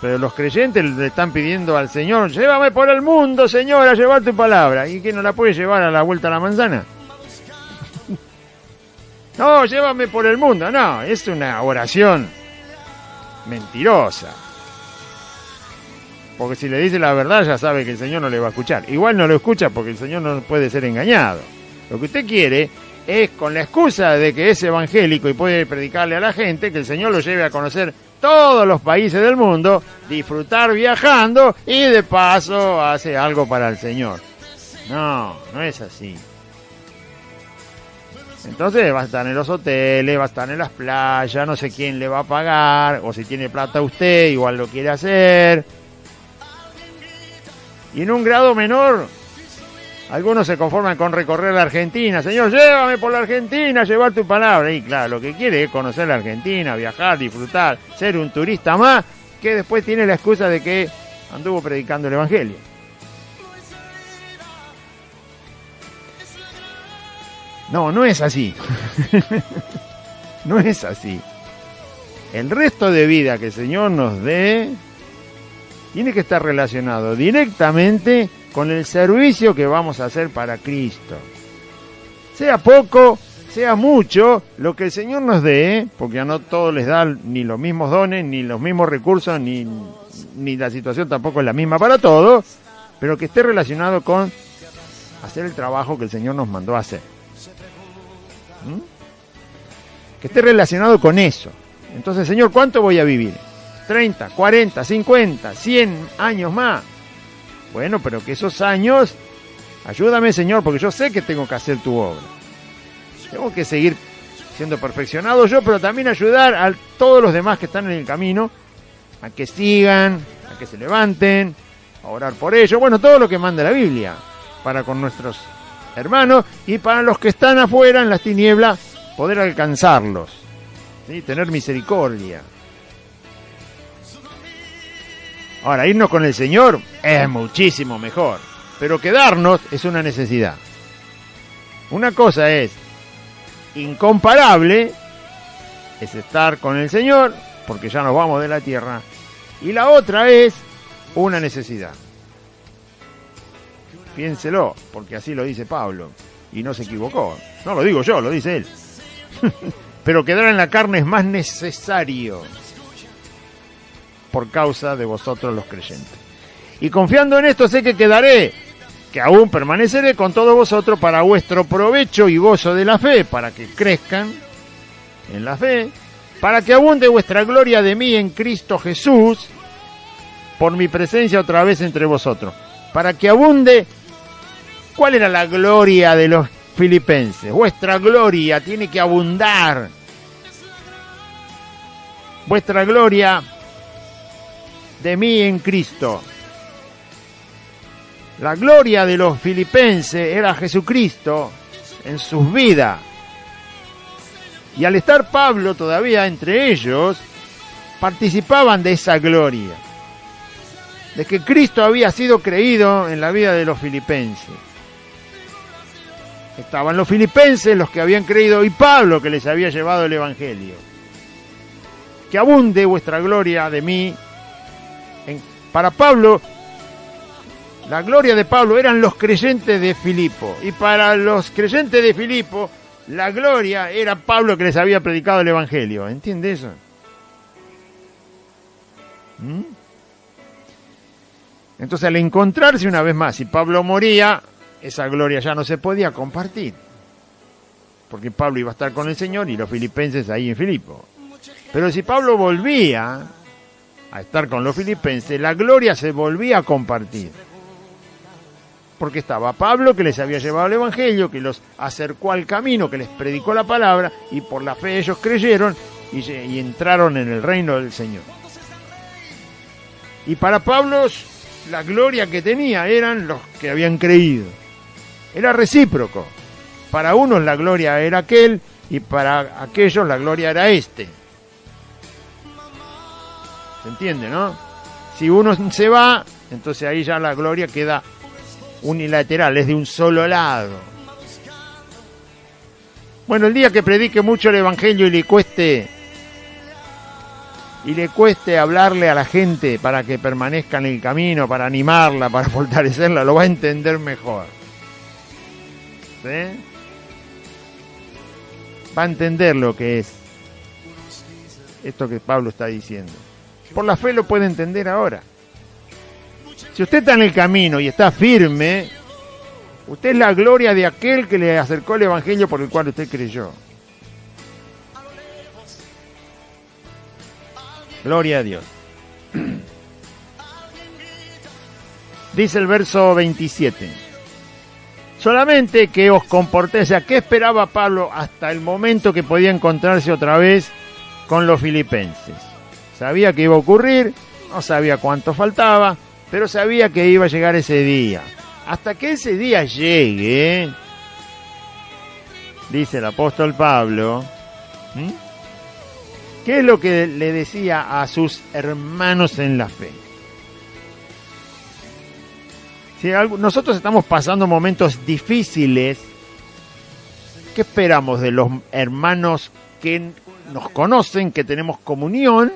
Pero los creyentes le están pidiendo al Señor, llévame por el mundo, Señor, a llevar tu palabra. ¿Y que no la puede llevar a la vuelta a la manzana? No, llévame por el mundo. No, es una oración mentirosa. Porque si le dice la verdad ya sabe que el Señor no le va a escuchar. Igual no lo escucha porque el Señor no puede ser engañado. Lo que usted quiere es, con la excusa de que es evangélico y puede predicarle a la gente, que el Señor lo lleve a conocer todos los países del mundo, disfrutar viajando y de paso hace algo para el Señor. No, no es así. Entonces va a estar en los hoteles, va a estar en las playas, no sé quién le va a pagar, o si tiene plata usted, igual lo quiere hacer. Y en un grado menor, algunos se conforman con recorrer la Argentina. Señor, llévame por la Argentina, llevar tu palabra. Y claro, lo que quiere es conocer la Argentina, viajar, disfrutar, ser un turista más, que después tiene la excusa de que anduvo predicando el Evangelio. No, no es así. No es así. El resto de vida que el Señor nos dé tiene que estar relacionado directamente con el servicio que vamos a hacer para Cristo. Sea poco, sea mucho, lo que el Señor nos dé, porque a no todos les da ni los mismos dones, ni los mismos recursos, ni la situación tampoco es la misma para todos, pero que esté relacionado con hacer el trabajo que el Señor nos mandó a hacer. Que esté relacionado con eso. Entonces, Señor, ¿cuánto voy a vivir? 30, 40, 50, 100 años más. Bueno, pero que esos años, ayúdame, Señor, porque yo sé que tengo que hacer tu obra. Tengo que seguir siendo perfeccionado yo, pero también ayudar a todos los demás que están en el camino a que sigan, a que se levanten, a orar por ellos. Bueno, todo lo que manda la Biblia para con nuestros hermanos y para los que están afuera en las tinieblas, poder alcanzarlos, ¿sí? Tener misericordia. Ahora, irnos con el Señor es muchísimo mejor, pero quedarnos es una necesidad. Una cosa es incomparable, es estar con el Señor, porque ya nos vamos de la tierra, y la otra es una necesidad. Piénselo, porque así lo dice Pablo, y no se equivocó. No lo digo yo, lo dice él. Pero quedar en la carne es más necesario por causa de vosotros los creyentes. Y confiando en esto sé que quedaré, que aún permaneceré con todos vosotros para vuestro provecho y gozo de la fe, para que crezcan en la fe, para que abunde vuestra gloria de mí en Cristo Jesús, por mi presencia otra vez entre vosotros. Para que abunde. ¿Cuál era la gloria de los filipenses? Vuestra gloria tiene que abundar. Vuestra gloria de mí en Cristo. La gloria de los filipenses era Jesucristo en sus vidas. Y al estar Pablo todavía entre ellos, participaban de esa gloria. De que Cristo había sido creído en la vida de los filipenses. Estaban los filipenses, los que habían creído, y Pablo, que les había llevado el Evangelio. Que abunde vuestra gloria de mí. Para Pablo, la gloria de Pablo eran los creyentes de Filipo. Y para los creyentes de Filipo, la gloria era Pablo, que les había predicado el Evangelio. ¿Entiende eso? Entonces, al encontrarse una vez más, si Pablo moría, esa gloria ya no se podía compartir, porque Pablo iba a estar con el Señor y los filipenses ahí en Filipo. Pero si Pablo volvía a estar con los filipenses, la gloria se volvía a compartir, porque estaba Pablo, que les había llevado el Evangelio, que los acercó al camino, que les predicó la palabra, y por la fe ellos creyeron y entraron en el reino del Señor. Y para Pablo, la gloria que tenía eran los que habían creído. Era recíproco. Para unos la gloria era aquel y para aquellos la gloria era este. ¿Se entiende, no? Si uno se va, entonces ahí ya la gloria queda unilateral, es de un solo lado. Bueno, el día que predique mucho el evangelio y le cueste hablarle a la gente para que permanezca en el camino, para animarla, para fortalecerla, lo va a entender mejor. ¿Sí? Va a entender lo que es esto que Pablo está diciendo. Por la fe lo puede entender ahora. Si usted está en el camino y está firme, usted es la gloria de aquel que le acercó el evangelio por el cual usted creyó. Gloria a Dios. Dice el verso 27. Solamente que os comportéis. O sea, ¿qué esperaba Pablo hasta el momento que podía encontrarse otra vez con los filipenses? Sabía que iba a ocurrir, no sabía cuánto faltaba, pero sabía que iba a llegar ese día. Hasta que ese día llegue, dice el apóstol Pablo, ¿qué es lo que le decía a sus hermanos en la fe? Si nosotros estamos pasando momentos difíciles, ¿qué esperamos de los hermanos que nos conocen, que tenemos comunión,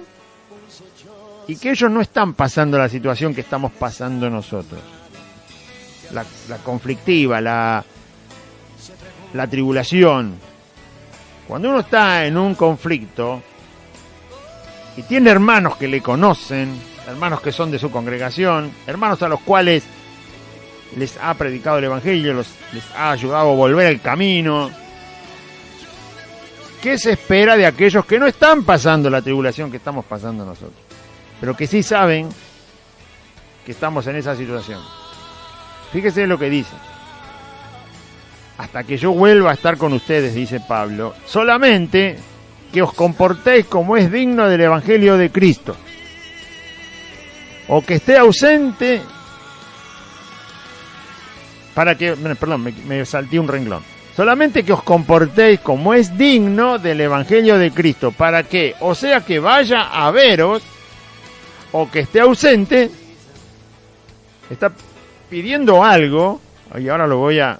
y que ellos no están pasando la situación que estamos pasando nosotros? La conflictiva, la tribulación. Cuando uno está en un conflicto y tiene hermanos que le conocen, hermanos que son de su congregación, hermanos a los cuales les ha predicado el evangelio, les ha ayudado a volver al camino, ¿qué se espera de aquellos que no están pasando la tribulación que estamos pasando nosotros, pero que sí saben que estamos en esa situación? Fíjese lo que dice. Hasta que yo vuelva a estar con ustedes, dice Pablo, solamente que os comportéis como es digno del evangelio de Cristo, o que esté ausente para que, perdón, me salté un renglón. Solamente que os comportéis como es digno del evangelio de Cristo, para que, o sea, que vaya a veros, o que esté ausente. Está pidiendo algo, y ahora lo voy a...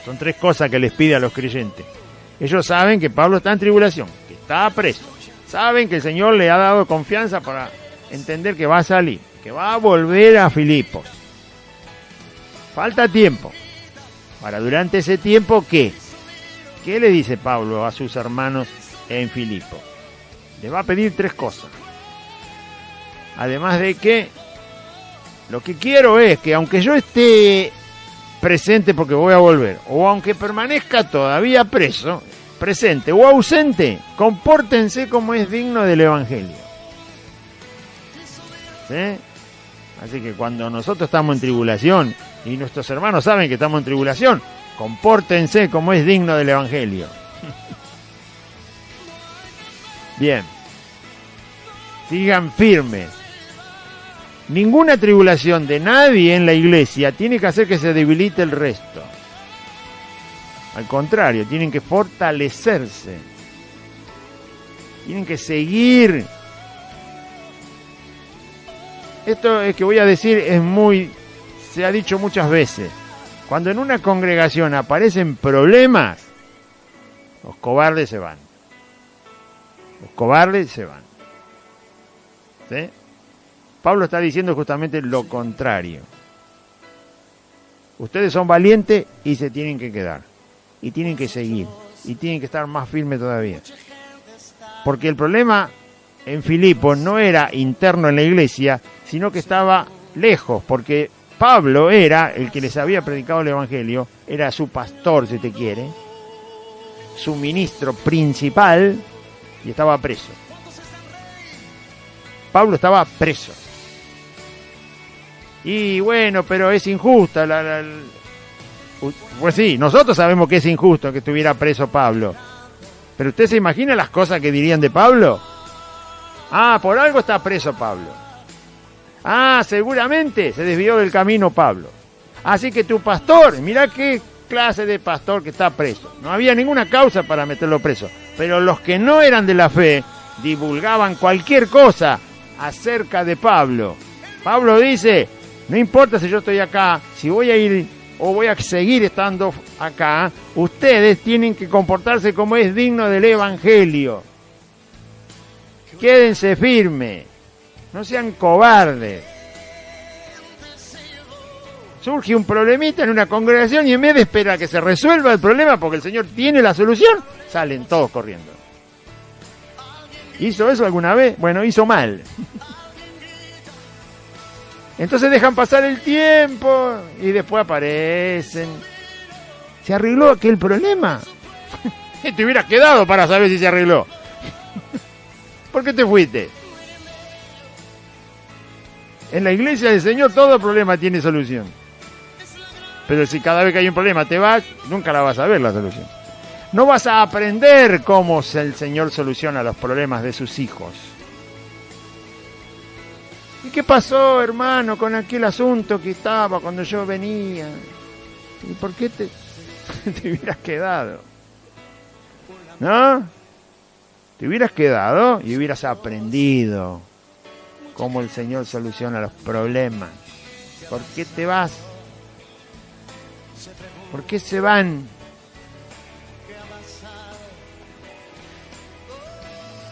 Son tres cosas que les pide a los creyentes. Ellos saben que Pablo está en tribulación, que está preso. Saben que el Señor le ha dado confianza para entender que va a salir, que va a volver a Filipos. Falta tiempo. Ahora, durante ese tiempo, ¿qué? ¿Qué le dice Pablo a sus hermanos en Filipos? Les va a pedir tres cosas. Además de que lo que quiero es que aunque yo esté presente porque voy a volver, o aunque permanezca todavía preso, presente o ausente, compórtense como es digno del evangelio. ¿Sí? Así que cuando nosotros estamos en tribulación y nuestros hermanos saben que estamos en tribulación, compórtense como es digno del evangelio. Bien. Sigan firmes. Ninguna tribulación de nadie en la iglesia tiene que hacer que se debilite el resto. Al contrario, tienen que fortalecerse. Tienen que seguir. Esto es que voy a decir se ha dicho muchas veces. Cuando en una congregación aparecen problemas, los cobardes se van. Los cobardes se van. ¿Sí? Pablo está diciendo justamente lo contrario. Ustedes son valientes y se tienen que quedar. Y tienen que seguir. Y tienen que estar más firmes todavía. Porque el problema en Filipos no era interno en la iglesia, sino que estaba lejos. Porque Pablo era el que les había predicado el evangelio, era su pastor, si te quiere, su ministro principal, y estaba preso. Pablo estaba preso. Y bueno, pero es injusta Pues sí, nosotros sabemos que es injusto que estuviera preso Pablo. Pero ¿usted se imagina las cosas que dirían de Pablo? Ah, por algo está preso Pablo. Ah, seguramente se desvió del camino Pablo. Así que tu pastor, mirá qué clase de pastor que está preso. No había ninguna causa para meterlo preso. Pero los que no eran de la fe divulgaban cualquier cosa acerca de Pablo. Pablo dice, no importa si yo estoy acá, si voy a ir o voy a seguir estando acá, ustedes tienen que comportarse como es digno del Evangelio. Quédense firmes, no sean cobardes. Surge un problemita en una congregación y en vez de esperar a que se resuelva el problema porque el Señor tiene la solución, salen todos corriendo. ¿Hizo eso alguna vez? Bueno, hizo mal. Entonces dejan pasar el tiempo y después aparecen. ¿Se arregló aquel problema? Te hubieras quedado para saber si se arregló. ¿Por qué te fuiste? En la iglesia del Señor todo problema tiene solución. Pero si cada vez que hay un problema te vas, nunca la vas a ver la solución. No vas a aprender cómo el Señor soluciona los problemas de sus hijos. ¿Y qué pasó, hermano, con aquel asunto que estaba cuando yo venía? ¿Y por qué te hubieras quedado? ¿No? Te hubieras quedado y hubieras aprendido cómo el Señor soluciona los problemas. ¿Por qué te vas? ¿Por qué se van?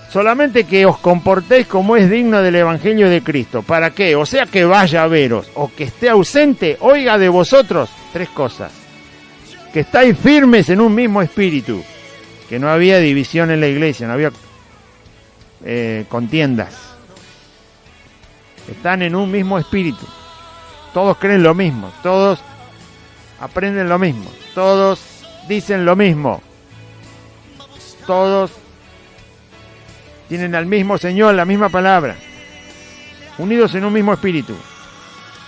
Solamente que os comportéis como es digno del Evangelio de Cristo. ¿Para qué? O sea, que vaya a veros o que esté ausente, oiga de vosotros 3 cosas. Que estáis firmes en un mismo espíritu. Que no había división en la iglesia, no había contiendas. Están en un mismo espíritu. Todos creen lo mismo, todos aprenden lo mismo, todos dicen lo mismo, todos tienen al mismo Señor, la misma palabra, unidos en un mismo espíritu,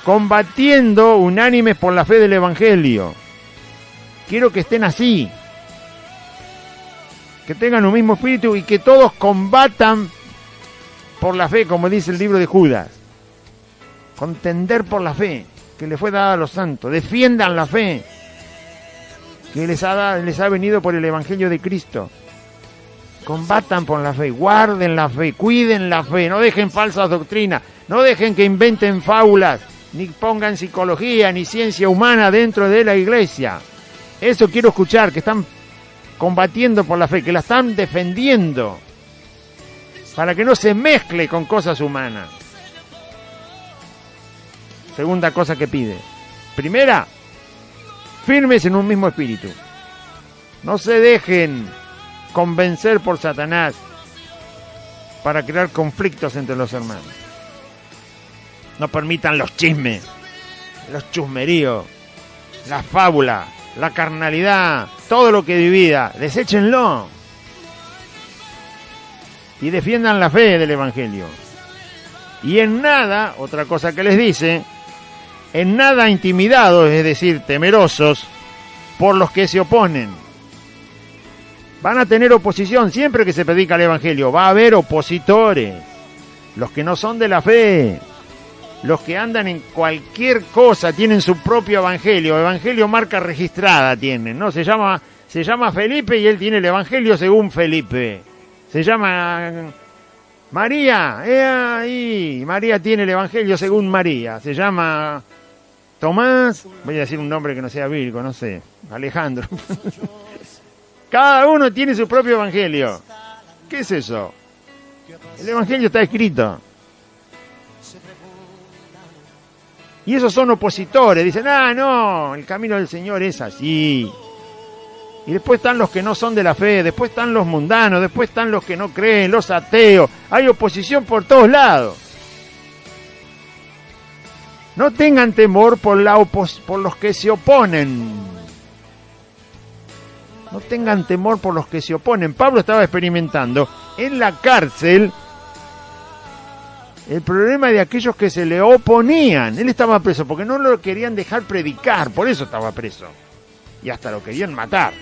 combatiendo unánimes por la fe del Evangelio. Quiero que estén así, que tengan un mismo espíritu y que todos combatan por la fe, como dice el libro de Judas. Contender por la fe que le fue dada a los santos. Defiendan la fe que les ha venido por el Evangelio de Cristo. Combatan por la fe, guarden la fe, cuiden la fe, no dejen falsas doctrinas, no dejen que inventen fábulas, ni pongan psicología, ni ciencia humana dentro de la iglesia. Eso quiero escuchar, que están combatiendo por la fe, que la están defendiendo, para que no se mezcle con cosas humanas. Segunda cosa que pide. Primera, firmes en un mismo espíritu. No se dejen convencer por Satanás para crear conflictos entre los hermanos. No permitan los chismes, los chusmeríos, la fábula, la carnalidad, todo lo que divida. Deséchenlo y defiendan la fe del Evangelio. Y en nada, otra cosa que les dice, en nada intimidados, es decir, temerosos por los que se oponen. Van a tener oposición siempre que se predica el Evangelio. Va a haber opositores, los que no son de la fe, los que andan en cualquier cosa, tienen su propio Evangelio. Evangelio marca registrada tienen, ¿no? Se llama Felipe y él tiene el Evangelio según Felipe. Se llama María, ahí. María tiene el Evangelio según María. Se llama Tomás, voy a decir un nombre que no sea bíblico, no sé, Alejandro. Cada uno tiene su propio Evangelio. ¿Qué es eso? El Evangelio está escrito. Y esos son opositores, dicen, no, el camino del Señor es así. Y después están los que no son de la fe, después están los mundanos, después están los que no creen, los ateos. Hay oposición por todos lados. No tengan temor por los que se oponen. No tengan temor por los que se oponen. Pablo estaba experimentando en la cárcel el problema de aquellos que se le oponían. Él estaba preso porque no lo querían dejar predicar, por eso estaba preso. Y hasta lo querían matar.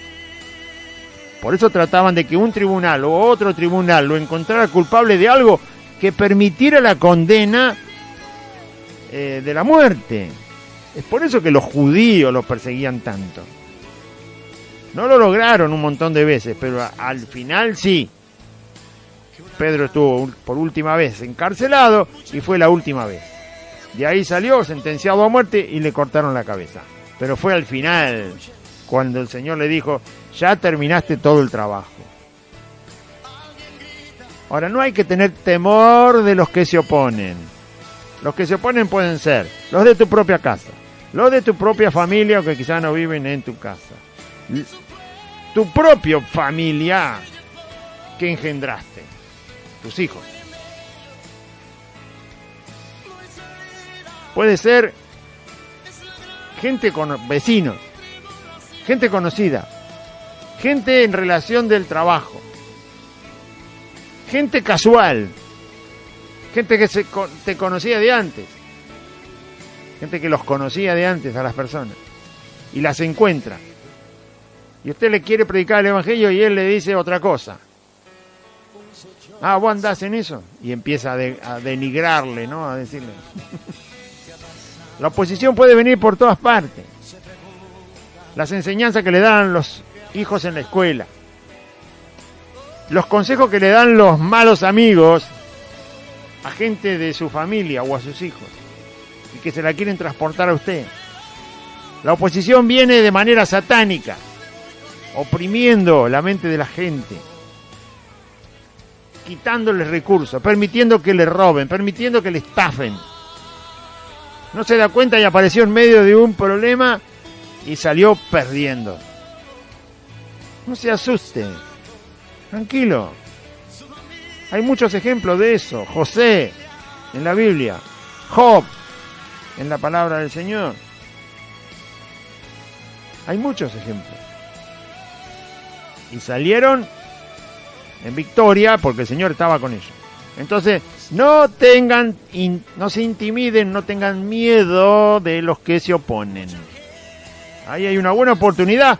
Por eso trataban de que un tribunal o otro tribunal lo encontrara culpable de algo que permitiera la condena de la muerte. Es por eso que los judíos los perseguían tanto. No lo lograron un montón de veces, pero al final sí. Pedro estuvo por última vez encarcelado y fue la última vez. De ahí salió sentenciado a muerte y le cortaron la cabeza. Pero fue al final, cuando el Señor le dijo, ya terminaste todo el trabajo. Ahora, no hay que tener temor de los que se oponen. Los que se oponen pueden ser los de tu propia casa, los de tu propia familia, que quizás no viven en tu casa. Tu propia familia que engendraste, tus hijos. Puede ser gente con vecinos, gente conocida, gente en relación del trabajo, gente casual, gente que te conocía de antes, gente que los conocía de antes a las personas y las encuentra. Y usted le quiere predicar el evangelio y él le dice otra cosa. Ah, vos andás en eso. Y empieza a denigrarle, ¿no? A decirle. La oposición puede venir por todas partes. Las enseñanzas que le dan los hijos en la escuela. Los consejos que le dan los malos amigos a gente de su familia o a sus hijos. Y que se la quieren transportar a usted. La oposición viene de manera satánica, oprimiendo la mente de la gente, quitándoles recursos, permitiendo que le roben, permitiendo que le estafen. No se da cuenta y apareció en medio de un problema y salió perdiendo. No se asuste, tranquilo. Hay muchos ejemplos de eso. José en la Biblia, Job en la palabra del Señor. Hay muchos ejemplos. Y salieron en victoria porque el Señor estaba con ellos. Entonces, no se intimiden, no tengan miedo de los que se oponen. Ahí hay una buena oportunidad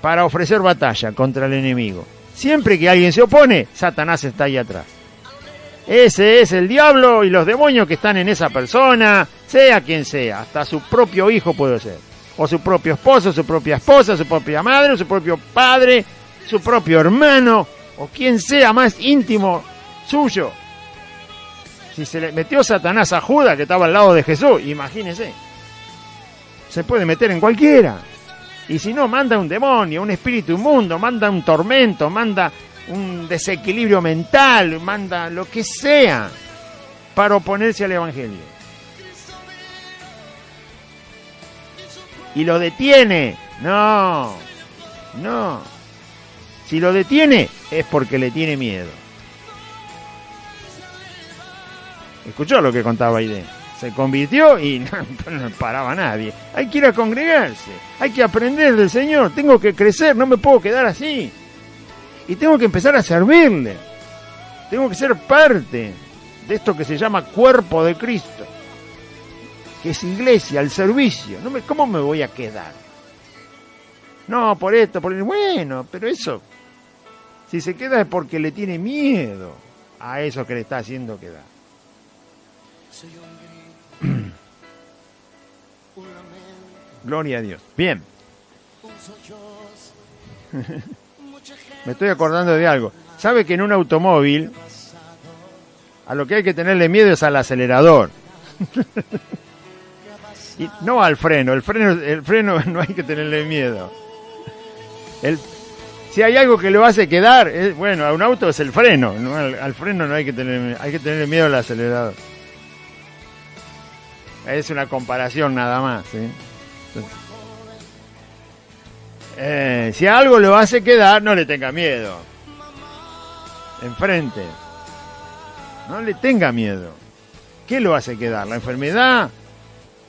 para ofrecer batalla contra el enemigo. Siempre que alguien se opone, Satanás está ahí atrás. Ese es el diablo y los demonios que están en esa persona, sea quien sea, hasta su propio hijo puede ser. O su propio esposo, su propia esposa, su propia madre, su propio padre, su propio hermano, o quien sea más íntimo suyo. Si se le metió Satanás a Judas, que estaba al lado de Jesús, imagínese. Se puede meter en cualquiera. Y si no, manda un demonio, un espíritu inmundo, manda un tormento, manda un desequilibrio mental, manda lo que sea para oponerse al evangelio. Y lo detiene. No. Si lo detiene es porque le tiene miedo. Escuchó lo que contaba Aide. Se convirtió y no paraba nadie. Hay que ir a congregarse. Hay que aprender del Señor. Tengo que crecer. No me puedo quedar así. Y tengo que empezar a servirle. Tengo que ser parte de esto que se llama cuerpo de Cristo. Que es iglesia, al servicio. ¿Cómo me voy a quedar? No, por esto, por... Bueno, pero eso... Si se queda es porque le tiene miedo a eso que le está haciendo quedar. Gloria a Dios. Bien. Me estoy acordando de algo. ¿Sabe que en un automóvil a lo que hay que tenerle miedo es al acelerador? Y no al freno. El freno no hay que tenerle miedo. Si hay algo que lo hace quedar, bueno, a un auto es el freno. ¿No? Al freno no hay que tenerle miedo al acelerador. Es una comparación nada más, ¿sí? Si algo lo hace quedar, no le tenga miedo. Enfrente. No le tenga miedo. ¿Qué lo hace quedar? ¿La enfermedad?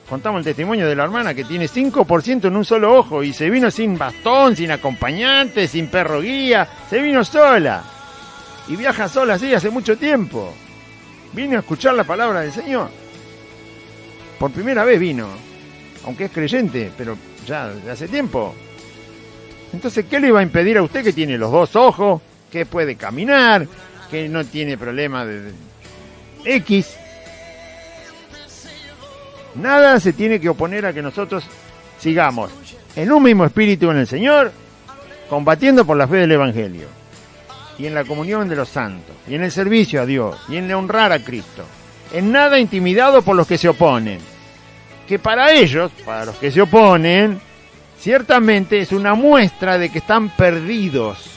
Contamos el testimonio de la hermana que tiene 5% en un solo ojo y se vino sin bastón, sin acompañante, sin perro guía. Se vino sola. Y viaja sola así hace mucho tiempo. Vino a escuchar la palabra del Señor. Por primera vez vino. Aunque es creyente, pero ya de hace tiempo. Entonces, ¿qué le iba a impedir a usted que tiene los dos ojos, que puede caminar, que no tiene problema de X? Nada se tiene que oponer a que nosotros sigamos en un mismo espíritu en el Señor, combatiendo por la fe del Evangelio. y en la comunión de los santos, y en el servicio a Dios, y en honrar a Cristo. En nada intimidado por los que se oponen. Que para ellos, para los que se oponen, ciertamente es una muestra de que están perdidos,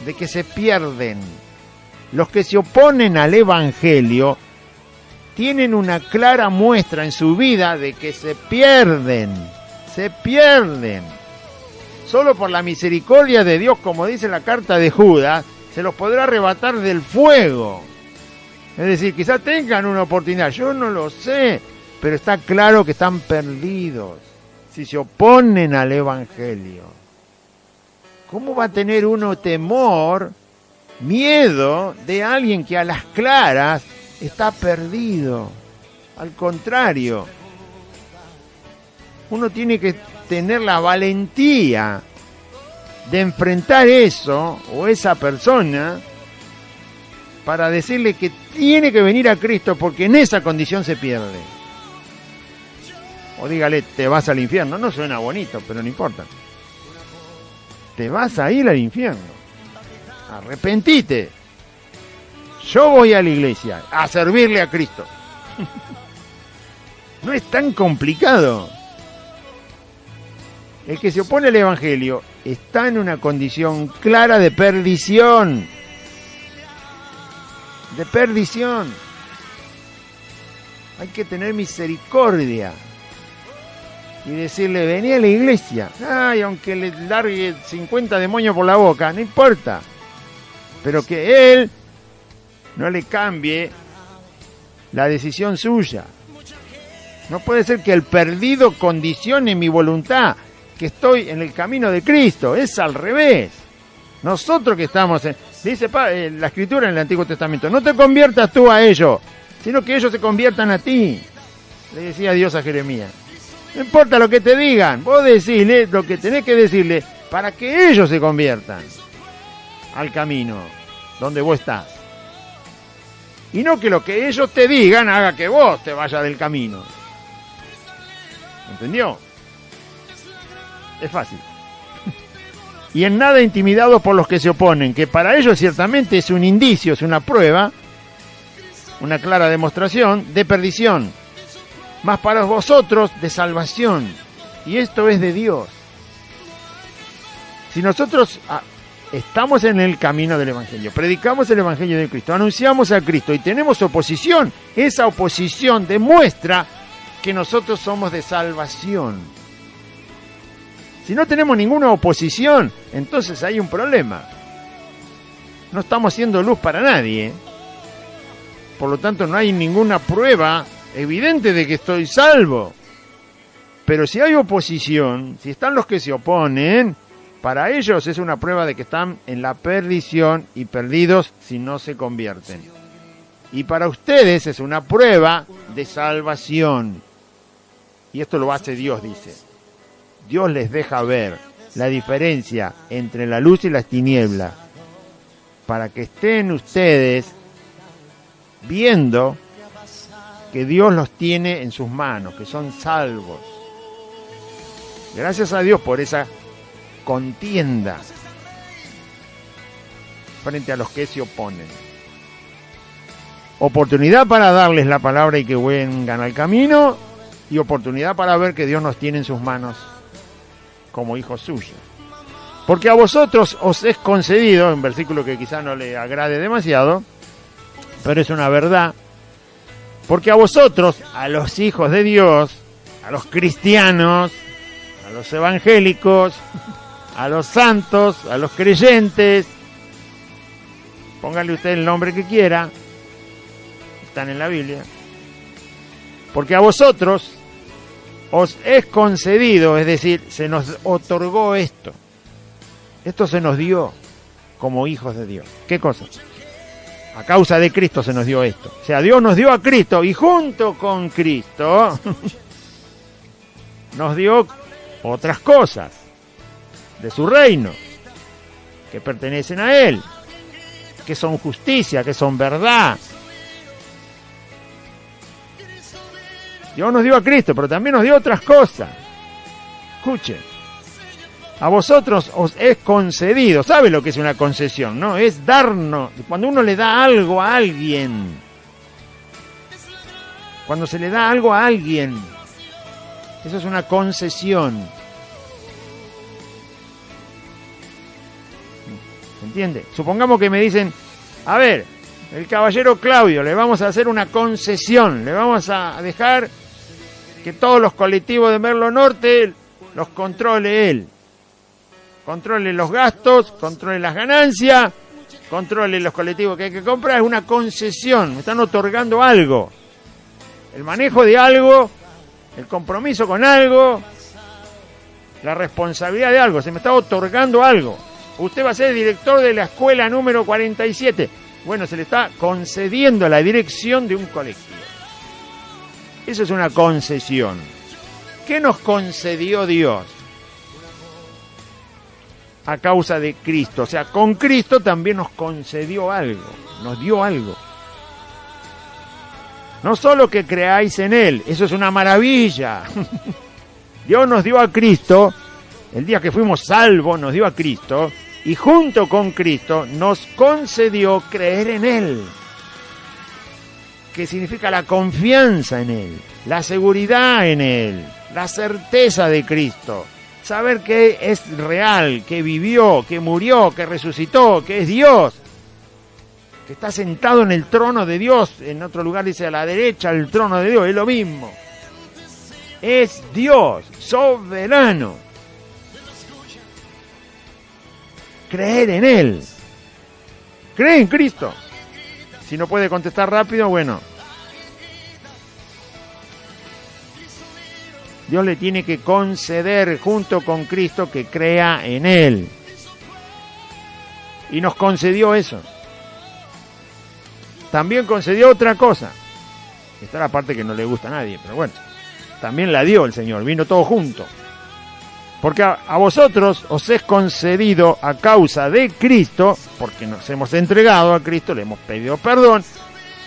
de que se pierden. Los que se oponen al Evangelio tienen una clara muestra en su vida de que se pierden. Solo por la misericordia de Dios, como dice la carta de Judas, se los podrá arrebatar del fuego. Es decir, quizás tengan una oportunidad, yo no lo sé, pero está claro que están perdidos si se oponen al Evangelio. ¿Cómo va a tener uno temor, miedo de alguien que a las claras está perdido? Al contrario, uno tiene que tener la valentía de enfrentar eso o esa persona para decirle que tiene que venir a Cristo porque en esa condición se pierde. O dígale, te vas al infierno. No suena bonito, pero no importa. Te vas a ir al infierno. Arrepentite. Yo voy a la iglesia a servirle a Cristo. No es tan complicado. El que se opone al Evangelio está en una condición clara de perdición. De perdición. Hay que tener misericordia y decirle, vení a la iglesia. Ay, aunque le largue 50 demonios por la boca, no importa. Pero que él no le cambie la decisión suya. No puede ser que el perdido condicione mi voluntad, que estoy en el camino de Cristo. Es al revés. Nosotros que estamos en... Dice la Escritura en el Antiguo Testamento, no te conviertas tú a ellos, sino que ellos se conviertan a ti. Le decía Dios a Jeremías. No importa lo que te digan, vos decile lo que tenés que decirle para que ellos se conviertan al camino donde vos estás. Y no que lo que ellos te digan haga que vos te vayas del camino. ¿Entendió? Es fácil. Y en nada intimidados por los que se oponen, que para ellos ciertamente es un indicio, es una prueba, una clara demostración de perdición, mas para vosotros de salvación, y esto es de Dios. Si nosotros estamos en el camino del Evangelio, predicamos el Evangelio de Cristo, anunciamos a Cristo y tenemos oposición, esa oposición demuestra que nosotros somos de salvación. Si no tenemos ninguna oposición, entonces hay un problema. No estamos haciendo luz para nadie. Por lo tanto, no hay ninguna prueba evidente de que estoy salvo. Pero si hay oposición, si están los que se oponen, para ellos es una prueba de que están en la perdición y perdidos si no se convierten. Y para ustedes es una prueba de salvación. Y esto lo hace Dios, dice. Dios les deja ver la diferencia entre la luz y las tinieblas, para que estén ustedes viendo que Dios los tiene en sus manos, que son salvos. Gracias a Dios por esa contienda frente a los que se oponen. Oportunidad para darles la palabra y que vengan al camino, y oportunidad para ver que Dios nos tiene en sus manos como hijos suyos. Porque a vosotros os es concedido, un versículo que quizá no le agrade demasiado, pero es una verdad, porque a vosotros, a los hijos de Dios, a los cristianos, a los evangélicos, a los santos, a los creyentes, póngale usted el nombre que quiera, están en la Biblia, porque a vosotros os es concedido, es decir, se nos otorgó esto. Esto se nos dio como hijos de Dios. ¿Qué cosa? A causa de Cristo se nos dio esto. O sea, Dios nos dio a Cristo y junto con Cristo nos dio otras cosas de su reino que pertenecen a Él, que son justicia, que son verdad. Dios nos dio a Cristo, pero también nos dio otras cosas. Escuchen. A vosotros os es concedido. ¿Sabe lo que es una concesión, no? Es darnos. Cuando uno le da algo a alguien. Cuando se le da algo a alguien. Eso es una concesión. ¿Se entiende? Supongamos que me dicen, a ver, el caballero Claudio, le vamos a hacer una concesión. Le vamos a dejar que todos los colectivos de Merlo Norte los controle él. Controle los gastos, controle las ganancias, controle los colectivos que hay que comprar. Es una concesión, me están otorgando algo. El manejo de algo, el compromiso con algo, la responsabilidad de algo. Se me está otorgando algo. Usted va a ser director de la escuela número 47. Bueno, se le está concediendo la dirección de un colectivo. Eso es una concesión. ¿Qué nos concedió Dios? A causa de Cristo. O sea, con Cristo también nos concedió algo, nos dio algo. No solo que creáis en Él, eso es una maravilla. Dios nos dio a Cristo, el día que fuimos salvos nos dio a Cristo, y junto con Cristo nos concedió creer en Él. Que significa la confianza en Él, la seguridad en Él, la certeza de Cristo. Saber que es real, que vivió, que murió, que resucitó, que es Dios, que está sentado en el trono de Dios. En otro lugar dice a la derecha el trono de Dios, es lo mismo. Es Dios, soberano. Creer en Él. Cree en Cristo. Si no puede contestar rápido, bueno. Dios le tiene que conceder junto con Cristo que crea en Él. Y nos concedió eso. También concedió otra cosa. Esta es la parte que no le gusta a nadie, pero bueno. También la dio el Señor, vino todo junto. Porque a vosotros os es concedido a causa de Cristo, porque nos hemos entregado a Cristo, le hemos pedido perdón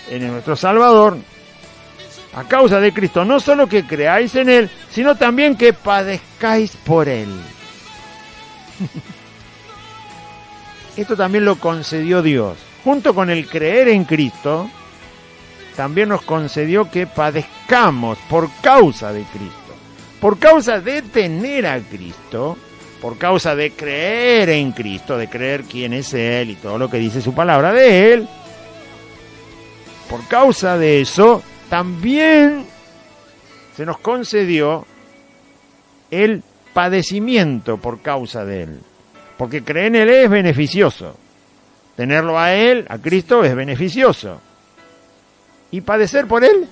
en nuestro Salvador. A causa de Cristo, no solo que creáis en Él, sino también que padezcáis por Él. Esto también lo concedió Dios. Junto con el creer en Cristo, también nos concedió que padezcamos por causa de Cristo. Por causa de tener a Cristo, por causa de creer en Cristo, de creer quién es Él y todo lo que dice su palabra de Él. Por causa de eso, también se nos concedió el padecimiento por causa de Él. Porque creer en Él es beneficioso. Tenerlo a Él, a Cristo, es beneficioso. ¿Y padecer por Él?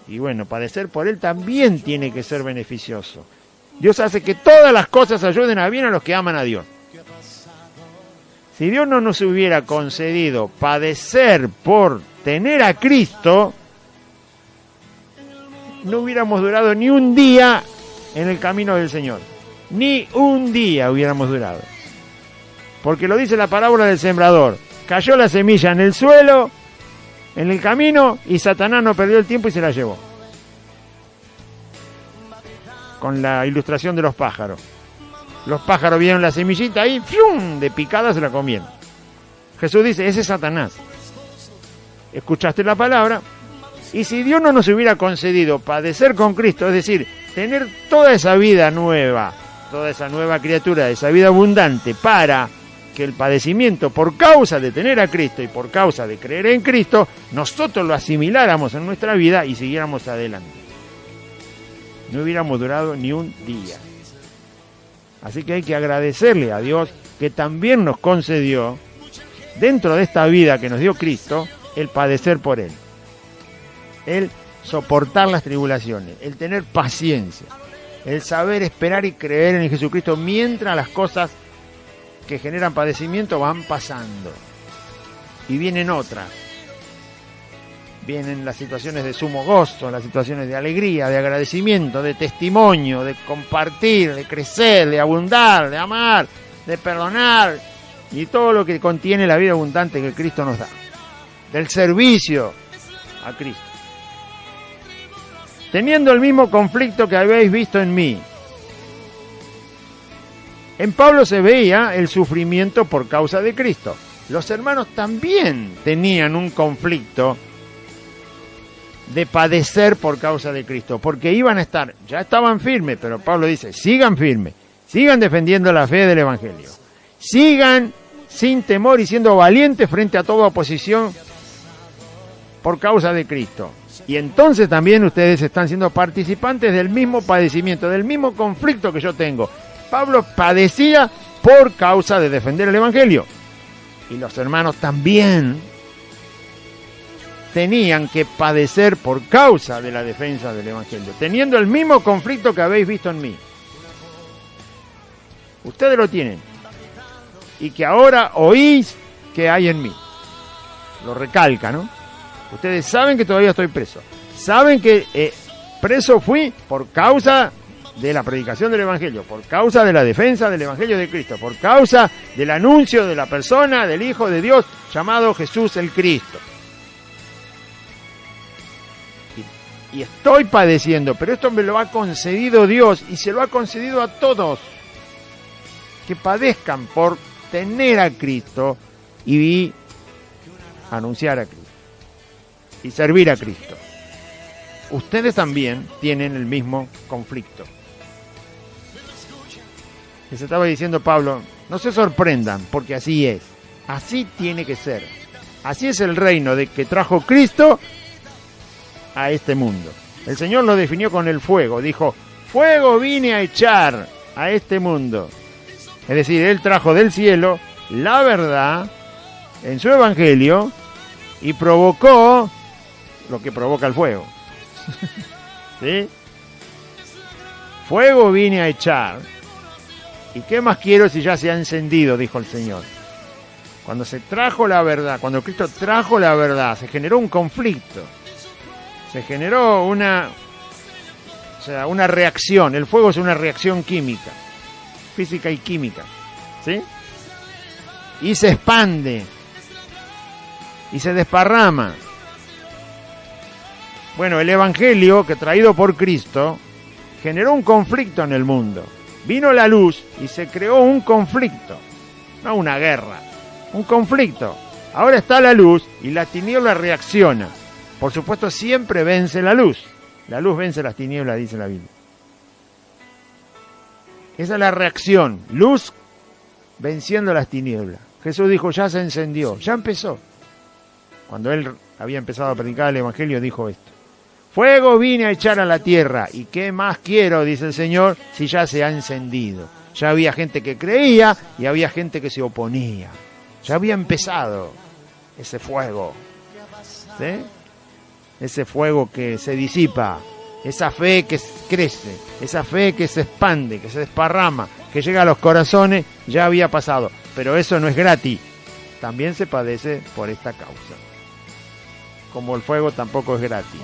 Y bueno, padecer por Él también tiene que ser beneficioso. Dios hace que todas las cosas ayuden a bien a los que aman a Dios. Si Dios no nos hubiera concedido padecer por tener a Cristo, no hubiéramos durado ni un día en el camino del Señor. Ni un día hubiéramos durado. Porque lo dice la parábola del sembrador. Cayó la semilla en el suelo, en el camino, y Satanás no perdió el tiempo y se la llevó. Con la ilustración de los pájaros. Los pájaros vieron la semillita ahí, ¡fium!, de picada se la comieron. Jesús dice, ese es Satanás. Escuchaste la palabra. Y si Dios no nos hubiera concedido padecer con Cristo, es decir, tener toda esa vida nueva, toda esa nueva criatura, esa vida abundante, para que el padecimiento por causa de tener a Cristo y por causa de creer en Cristo, nosotros lo asimiláramos en nuestra vida y siguiéramos adelante. No hubiéramos durado ni un día. Así que hay que agradecerle a Dios que también nos concedió, dentro de esta vida que nos dio Cristo, el padecer por Él. El soportar las tribulaciones, el tener paciencia, el saber esperar y creer en Jesucristo mientras las cosas que generan padecimiento van pasando. Y vienen otras. Vienen las situaciones de sumo gozo, las situaciones de alegría, de agradecimiento, de testimonio, de compartir, de crecer, de abundar, de amar, de perdonar y todo lo que contiene la vida abundante que Cristo nos da. Del servicio a Cristo. Teniendo el mismo conflicto que habéis visto en mí. En Pablo se veía el sufrimiento por causa de Cristo. Los hermanos también tenían un conflicto de padecer por causa de Cristo, porque iban a estar, ya estaban firmes, pero Pablo dice, sigan firmes, sigan defendiendo la fe del Evangelio, sigan sin temor y siendo valientes frente a toda oposición por causa de Cristo. Y entonces también ustedes están siendo participantes del mismo padecimiento, del mismo conflicto que yo tengo. Pablo padecía por causa de defender el Evangelio. Y los hermanos también tenían que padecer por causa de la defensa del Evangelio, teniendo el mismo conflicto que habéis visto en mí. Ustedes lo tienen. Y que ahora oís que hay en mí. Lo recalca, ¿no? Ustedes saben que todavía estoy preso. Saben que preso fui por causa de la predicación del Evangelio, por causa de la defensa del Evangelio de Cristo, por causa del anuncio de la persona del Hijo de Dios llamado Jesús el Cristo. Y estoy padeciendo, pero esto me lo ha concedido Dios y se lo ha concedido a todos. Que padezcan por tener a Cristo y anunciar a Cristo y servir a Cristo. Ustedes también tienen el mismo conflicto. Les estaba diciendo Pablo, no se sorprendan, porque así es. Así tiene que ser. Así es el reino de que trajo Cristo a este mundo. El Señor lo definió con el fuego. Dijo, fuego vine a echar a este mundo. Es decir, Él trajo del cielo la verdad en su evangelio y provocó lo que provoca el fuego. ¿Sí? Fuego vine a echar. ¿Y qué más quiero si ya se ha encendido? Dijo el Señor. Cuando se trajo la verdad, cuando Cristo trajo la verdad, se generó un conflicto. Se generó una reacción. El fuego es una reacción química, física y química. ¿Sí? Y se expande. Y se desparrama. Bueno, el Evangelio, que traído por Cristo, generó un conflicto en el mundo. Vino la luz y se creó un conflicto. No una guerra, un conflicto. Ahora está la luz y la tiniebla reacciona. Por supuesto, siempre vence la luz. La luz vence las tinieblas, dice la Biblia. Esa es la reacción. Luz venciendo las tinieblas. Jesús dijo, ya se encendió, ya empezó. Cuando Él había empezado a predicar el Evangelio, dijo esto. Fuego vine a echar a la tierra. ¿Y qué más quiero, dice el Señor, si ya se ha encendido? Ya había gente que creía y había gente que se oponía. Ya había empezado ese fuego. ¿Sí? Ese fuego que se disipa. Esa fe que crece. Esa fe que se expande, que se desparrama, que llega a los corazones, ya había pasado. Pero eso no es gratis. También se padece por esta causa. Como el fuego tampoco es gratis.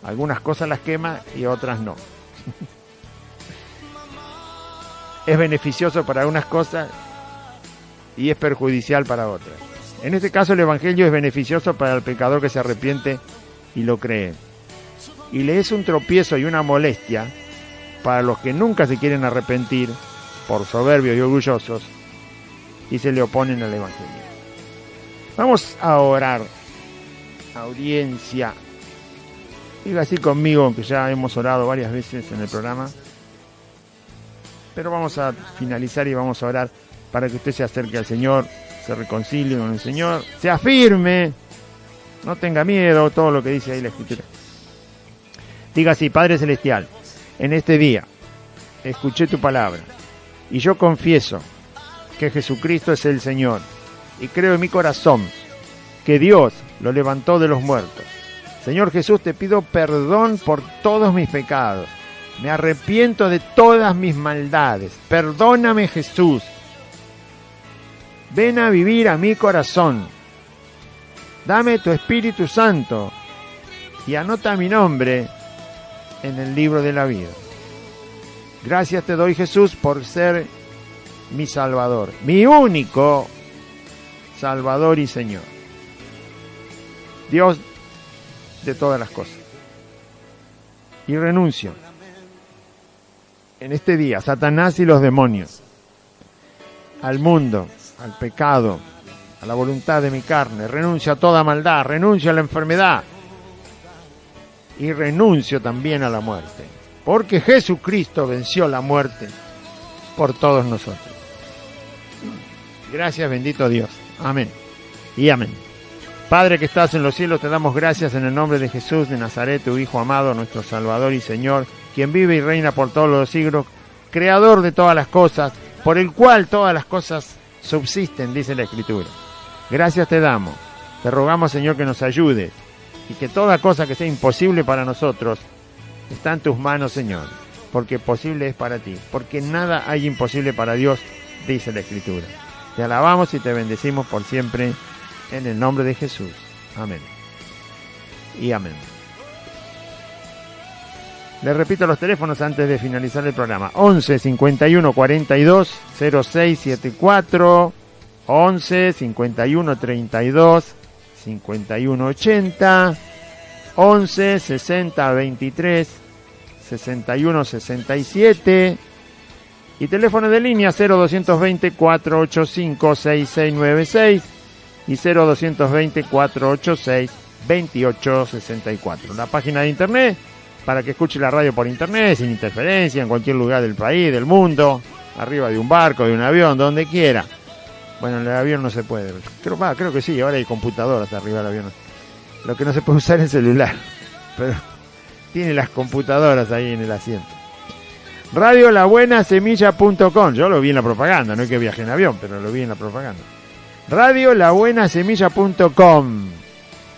Algunas cosas las quema y otras no. Es beneficioso para unas cosas y es perjudicial para otras. En este caso el Evangelio es beneficioso para el pecador que se arrepiente y lo cree. Y le es un tropiezo y una molestia para los que nunca se quieren arrepentir por soberbios y orgullosos y se le oponen al Evangelio. Vamos a orar, audiencia. Diga así conmigo, aunque ya hemos orado varias veces en el programa. Pero vamos a finalizar y vamos a orar para que usted se acerque al Señor, se reconcilie con el Señor, se afirme, no tenga miedo, todo lo que dice ahí la Escritura. Diga así, Padre Celestial, en este día escuché tu palabra y yo confieso que Jesucristo es el Señor y creo en mi corazón que Dios lo levantó de los muertos. Señor Jesús, te pido perdón por todos mis pecados. Me arrepiento de todas mis maldades. Perdóname, Jesús. Ven a vivir a mi corazón. Dame tu Espíritu Santo y anota mi nombre en el libro de la vida. Gracias te doy, Jesús, por ser mi Salvador, mi único Salvador y Señor. Dios de todas las cosas. Y renuncio en este día, Satanás y los demonios, al mundo, al pecado, a la voluntad de mi carne, renuncio a toda maldad, renuncio a la enfermedad y renuncio también a la muerte, porque Jesucristo venció la muerte por todos nosotros. Gracias, bendito Dios. Amén y amén. Padre que estás en los cielos, te damos gracias en el nombre de Jesús de Nazaret, tu Hijo amado, nuestro Salvador y Señor, quien vive y reina por todos los siglos, creador de todas las cosas, por el cual todas las cosas subsisten, dice la Escritura. Gracias te damos. Te rogamos, Señor, que nos ayudes y que toda cosa que sea imposible para nosotros está en tus manos, Señor, porque posible es para ti, porque nada hay imposible para Dios, dice la Escritura. Te alabamos y te bendecimos por siempre en el nombre de Jesús. Amén y amén. Les repito los teléfonos antes de finalizar el programa. 11 51 42 06 74, 11 51 32 51 80, 11 60 23 61 67 y teléfono de línea 0220 485 6696 y 0220 486 2864. La página de internet para que escuche la radio por internet, sin interferencia, en cualquier lugar del país, del mundo, arriba de un barco, de un avión, donde quiera. Bueno, en el avión no se puede. Creo que sí, ahora hay computadoras arriba del avión. Lo que no se puede usar es el celular, pero tiene las computadoras ahí en el asiento. radiolabuenasemilla.com. Yo lo vi en la propaganda, no es que viaje en avión, pero lo vi en la propaganda. radiolabuenasemilla.com.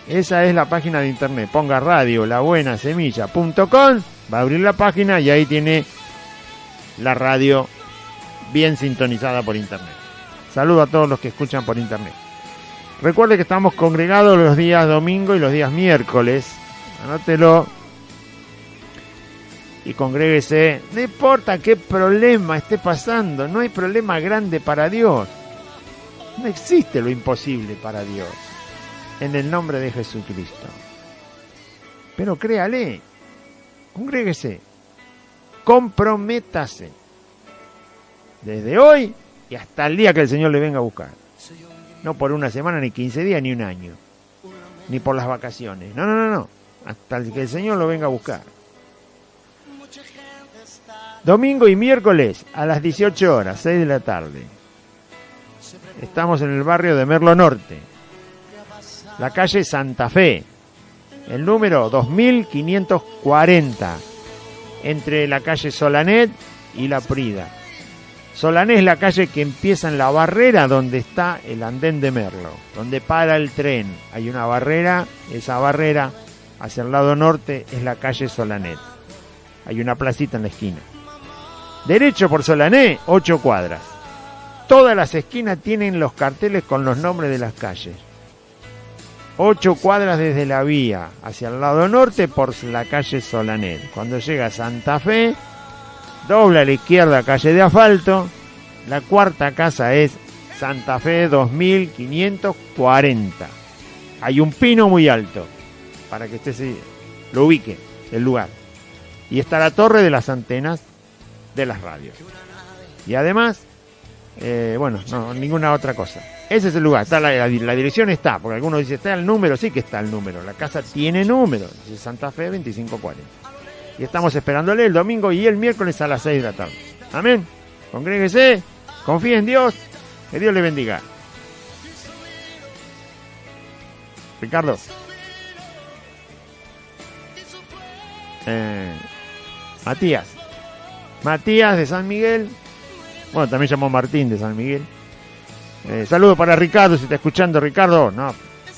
Esa es la página de internet. Ponga radiolabuenasemilla.com, va a abrir la página y ahí tiene la radio bien sintonizada por internet. Saludo a todos los que escuchan por internet. Recuerde que estamos congregados los días domingo y los días miércoles. Anótelo y congréguese. No importa qué problema esté pasando, no hay problema grande para Dios. No existe lo imposible para Dios. En el nombre de Jesucristo. Pero créale, congréguese, comprométase, desde hoy y hasta el día que el Señor le venga a buscar. No por una semana, ni 15 días, ni un año, ni por las vacaciones. No. Hasta que el Señor lo venga a buscar. Domingo y miércoles a las 18 horas, 6 de la tarde. Estamos en el barrio de Merlo Norte, la calle Santa Fe, el número 2540, entre la calle Solanet y La Prida. Solanet es la calle que empieza en la barrera donde está el andén de Merlo, donde para el tren. Hay una barrera, esa barrera hacia el lado norte es la calle Solanet. Hay una placita en la esquina. Derecho por Solanet, 8 cuadras. Todas las esquinas tienen los carteles con los nombres de las calles. 8 cuadras desde la vía hacia el lado norte por la calle Solanet. Cuando llega a Santa Fe, dobla a la izquierda, calle de asfalto. La cuarta casa es Santa Fe 2540. Hay un pino muy alto para que usted lo ubique, el lugar. Y está la torre de las antenas de las radios. Y además, no, ninguna otra cosa. Ese es el lugar, está la dirección está, porque algunos dicen, está el número, sí que está el número, la casa tiene número, dice Santa Fe 2540. Y estamos esperándole el domingo y el miércoles a las 6 de la tarde. Amén. Congréguese, confíe en Dios, que Dios le bendiga. Ricardo. Matías de San Miguel. Bueno, también llamó Martín de San Miguel. Saludo para Ricardo, si está escuchando, Ricardo. No,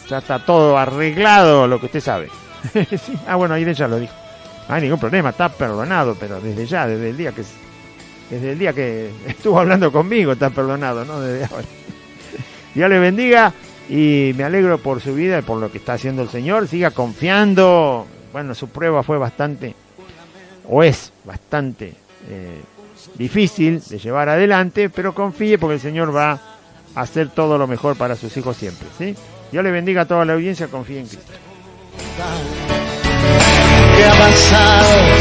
ya está todo arreglado, lo que usted sabe. Sí. Bueno, ahí ya lo dijo. No hay ningún problema, está perdonado, pero desde ya, desde el día que estuvo hablando conmigo, está perdonado, ¿no? Desde ahora. Dios le bendiga y me alegro por su vida y por lo que está haciendo el Señor. Siga confiando. Bueno, su prueba fue bastante, o es bastante difícil de llevar adelante, pero confíe porque el Señor va a hacer todo lo mejor para sus hijos siempre, ¿sí? Dios le bendiga a toda la audiencia, confíe en Cristo. Que ha pasado